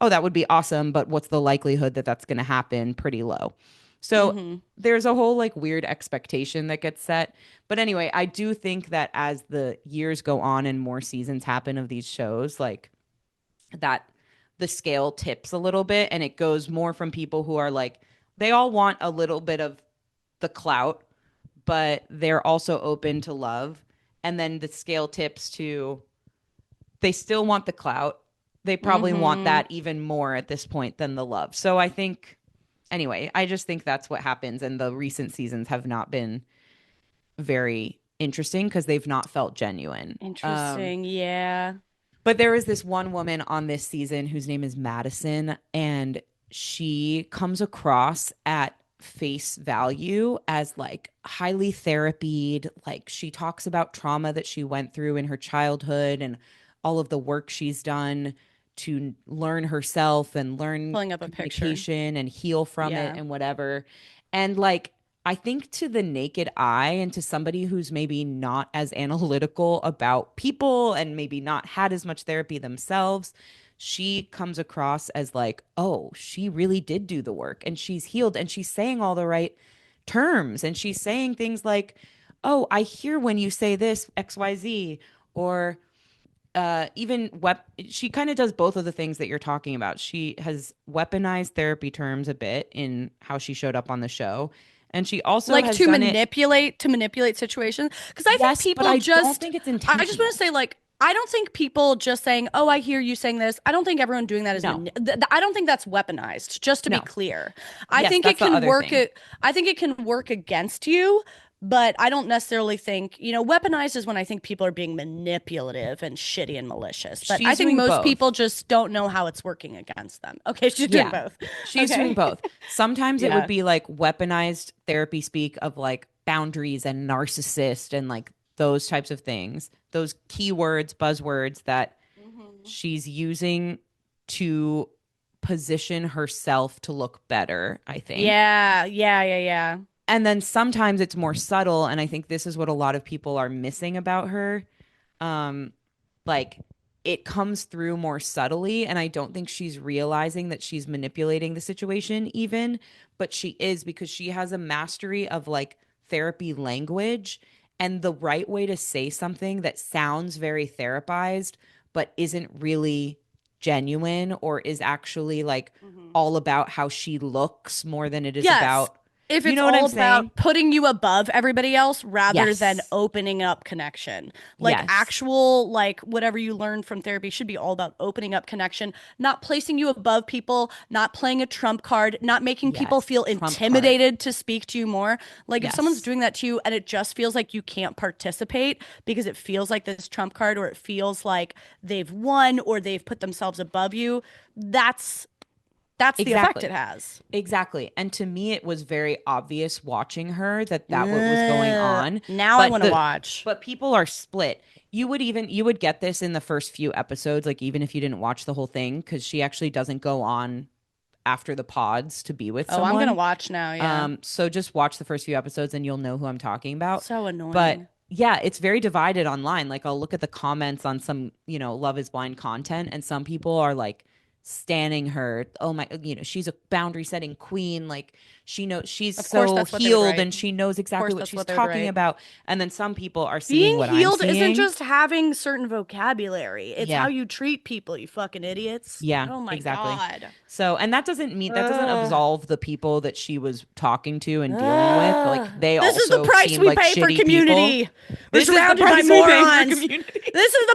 oh, that would be awesome. But what's the likelihood that that's going to happen? Pretty low. So Mm-hmm. there's a whole like weird expectation that gets set. But anyway, I do think that as the years go on and more seasons happen of these shows, like that the scale tips a little bit and it goes more from people who are like, they all want a little bit of the clout, but they're also open to love. And then the scale tips to they still want the clout. They probably want Mm-hmm. that even more at this point than the love. So I think, anyway, I just think that's what happens. And the recent seasons have not been very interesting because they've not felt genuine. Interesting. Yeah. But there is this one woman on this season whose name is Madison, and she comes across at face value as like highly therapied. Like she talks about trauma that she went through in her childhood and all of the work she's done to learn herself and learn Pulling up a picture. communication and heal from it Yeah. and whatever. And like, I think to the naked eye and to somebody who's maybe not as analytical about people and maybe not had as much therapy themselves, she comes across as like, oh, she really did do the work and she's healed and she's saying all the right terms and she's saying things like, oh, I hear when you say this XYZ, or she kind of does both of the things that you're talking about. She has weaponized therapy terms a bit in how she showed up on the show, and she also Like has done it. to manipulate situations. Because I think Yes, but people I don't just, think it's I just want to intentional. say, like, I don't think people just saying, "Oh, I hear you saying this." I don't think everyone doing that is. No, I don't think that's weaponized. Just to be no. clear, I Yes, think it that's the can other work. thing. I think it can work against you, but I don't necessarily think weaponized is when I think people are being manipulative and shitty and malicious. But I She's think doing most people both. just don't know how it's working against them. Okay, she's doing Yeah, both. she's doing Okay, both. Sometimes it would yeah. be like weaponized therapy speak of like boundaries and narcissist and like those types of things, those keywords, buzzwords that Mhm. she's using to position herself to look better, I think. Yeah, yeah, yeah, yeah. And then sometimes it's more subtle, and I think this is what a lot of people are missing about her. Um like it comes through more subtly, and I don't think she's realizing that she's manipulating the situation even, but she is because she has a mastery of like therapy language and the right way to say something that sounds very therapized but isn't really genuine or is actually like Mhm. all about how she looks more than it is Yes. about, If you it's know what all I'm saying? about putting you above everybody else rather than Yes. opening up connection. Like Yes. actual, like whatever you learn from therapy should be all about opening up connection, not placing you above people, not playing a trump card, not making people Yes. feel Trump card. intimidated to speak to you more. Like if someone's Yes. doing that to you and it just feels like you can't participate because it feels like this trump card or it feels like they've won or they've put themselves above you, that's the effect it Exactly. has. Exactly. And to me, it was very obvious watching her that what was going on. Now I But want to watch. people are split. You would get this in the first few episodes, like even if you didn't watch the whole thing, because she actually doesn't go on after the pods to be with Oh, I'm gonna someone. watch now. Yeah. So just watch the first few episodes and you'll know who I'm talking about. So But annoying. yeah, it's very divided online. Like I'll look at the comments on some, Love is Blind content, and some people are like standing her. Oh my, she's a boundary setting queen. Like she knows she's Of course, so that's what they would healed write. and she knows Of exactly course, what that's she's what they would talking write. about. And then some people are seeing Being what I'm healed isn't seeing. just having certain vocabulary. It's how Yeah. you treat people, you fucking idiots. Yeah, Oh my exactly. God. So, and that doesn't Ugh. absolve the people that she was talking to and dealing with. Like, Ugh. they This is the also price seemed we like pay for shitty people. community. We're This is the surrounded by price we pay for morons. community. This is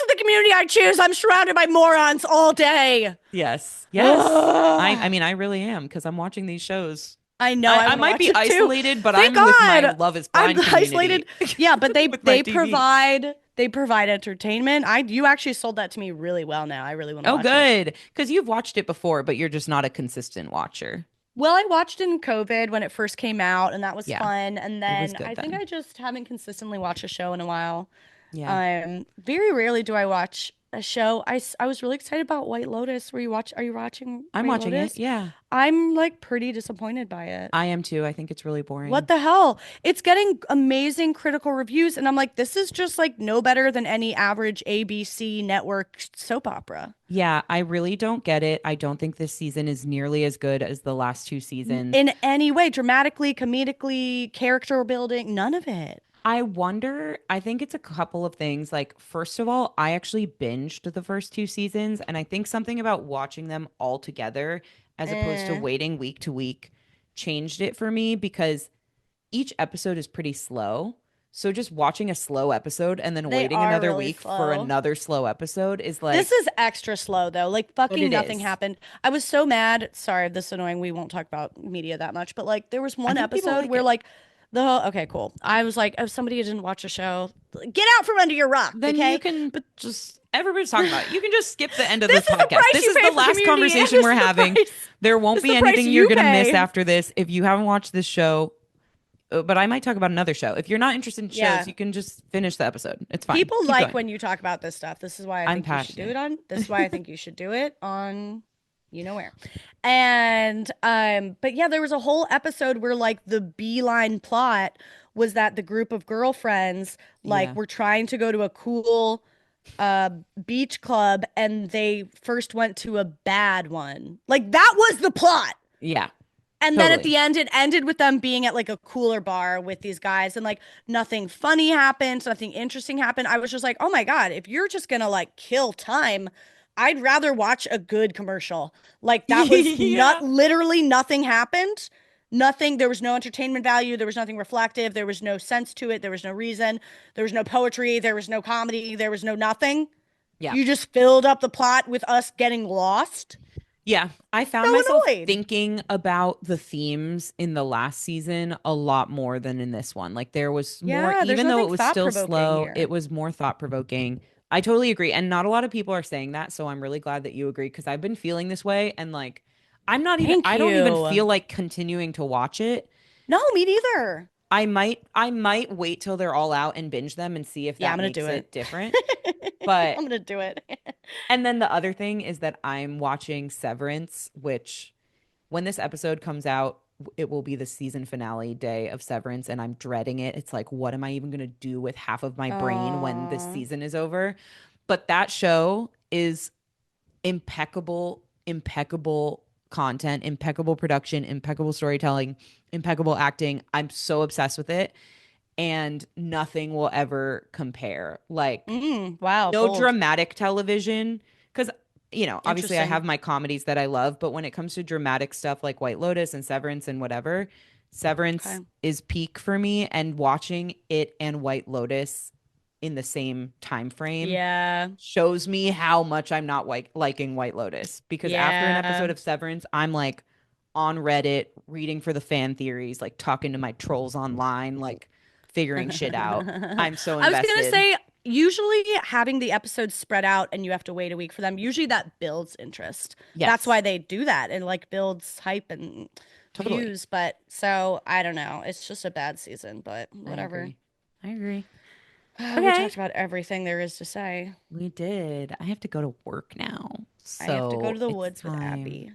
the community I choose. I'm surrounded by morons all day. Yes. Yes. I Ugh. mean, I really am because I'm watching these shows. I know I I want to might watch be it too. isolated, but Thank I'm with my God. Love is I'm Blind isolated. community Yeah, but they with my they TV. provide entertainment. I You actually sold that to me really well now. I really want to Oh, watch it. good. Because you've watched it before, but you're just not a consistent watcher. Well, I watched in COVID when it first came out, and that was Yeah, fun. And it was then good I think then. I just haven't consistently watched a show in a while. Yeah. Very rarely do I watch a show. I was really excited about White Lotus. Are you watching I'm White watching it. Lotus? Yeah. I'm like pretty disappointed by it. I am too. I think it's really What boring. the hell? It's getting amazing critical reviews, and I'm like, this is just like no better than any average ABC network soap opera. Yeah, I really don't get it. I don't think this season is nearly as good as the last two seasons. In any way, dramatically, comedically, character building, none of it. I wonder, I think it's a couple of things. Like, first of all, I actually binged the first two seasons, and I think something about watching them all together as opposed to Eh. waiting week to week changed it for me because each episode is pretty slow. So just watching a slow episode and then They waiting are another really week for slow. another slow episode is This like, is extra slow though. Like but fucking it nothing is. happened. I was so mad. Sorry, this is annoying. We won't talk about media that much, but like there was I one think people episode like where it. like okay, cool. I was like, if somebody didn't watch a show, get out from under your rock, Then you okay? can But just everybody's talking about it. You can just skip the end of the this is the podcast. price This you is pay the for last community, and conversation this we're is the having. price. There This won't is be the price anything you're you going to miss pay. after this. If you haven't watched this show, but I might talk about another show. If you're not interested in shows, Yeah. you can just finish the episode. It's fine. People Keep like going. when you talk about this stuff. This is why I I'm think you should do passionate. it on. This is why I think you should do it on you know where. And but yeah, there was a whole episode where like the beeline plot was that the group of girlfriends like Yeah. were trying to go to a cool uh beach club and they first went to a bad one. Like that was the plot. Yeah. And then at Totally. the end, it ended with them being at like a cooler bar with these guys, and like nothing funny happened, nothing interesting happened. I was just like, oh my God, if you're just gonna like kill time, I'd rather watch a good commercial. Like that was Yeah. not literally nothing happened. Nothing, there was no entertainment value, there was nothing reflective, there was no sense to it, there was no reason, there was no poetry, there was no comedy, there was no nothing. Yeah. You just filled up the plot with us getting lost. Yeah, I found So myself annoyed. thinking about the themes in the last season a lot more than in this one. Like there was more, Yeah, there's even though nothing it was thought still provoking slow, here. it was more thought provoking. I totally agree. And not a lot of people are saying that. So I'm really glad that you agree because I've been feeling this way. And like, Thank I don't even you. feel like continuing to watch it. No, me neither. I might wait till they're all out and binge them and see if Yeah, that I'm gonna makes do it it. different. But I'm gonna do it. and then the other thing is that I'm watching Severance, which when this episode comes out, it will be the season finale day of Severance, and I'm dreading it. It's like, what am I even going to do with half of my brain when this Oh. season is over? But that show is impeccable, impeccable content, impeccable production, impeccable storytelling, impeccable acting. I'm so obsessed with it, and nothing will ever compare. Like, Wow, no bold. dramatic television because obviously I Interesting. have my comedies that I love, but when it comes to dramatic stuff like White Lotus and Severance and whatever, Severance Okay. is peak for me, and watching it and White Lotus in the same time frame Yeah. shows me how much I'm not liking White Lotus because after an Yeah. episode of Severance I'm like on Reddit reading for the fan theories, like talking to my trolls online, like figuring shit out. I'm so I was gonna invested. say, usually having the episodes spread out and you have to wait a week for them, usually that builds interest. That's Yes, why they do that and like builds hype and totally. views. But so I don't know. It's just a bad season, but I whatever. agree. I agree. We Okay. talked about everything there is to say. We did. I have to go to work now. I have to go to So the it's woods with time. Abby.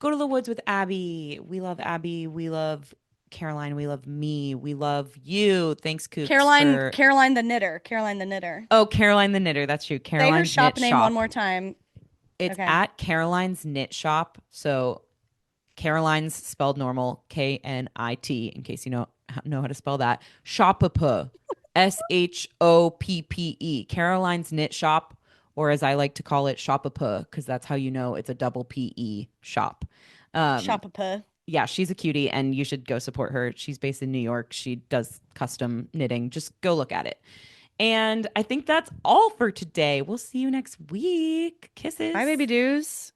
Go to the woods with Abby. We love Abby. We love Caroline. We love me. We love you. Thanks, Kooks, for. Caroline the knitter. Caroline the knitter. Oh, Caroline the Knitter. That's true. Say her Caroline's Knit shop name one Shop. more time. It's Okay. at Caroline's Knit Shop. So Caroline's spelled normal, KNIT, in case you know how to spell that. Shoppe, SHOPPE. Caroline's Knit Shop, or as I like to call it, Shoppe, because that's how you know it's a double PE shop. Um, Shopapa. yeah, she's a cutie, and you should go support her. She's based in New York. She does custom knitting. Just go look at it. And I think that's all for today. We'll see you next week. Kisses. Bye, baby doos.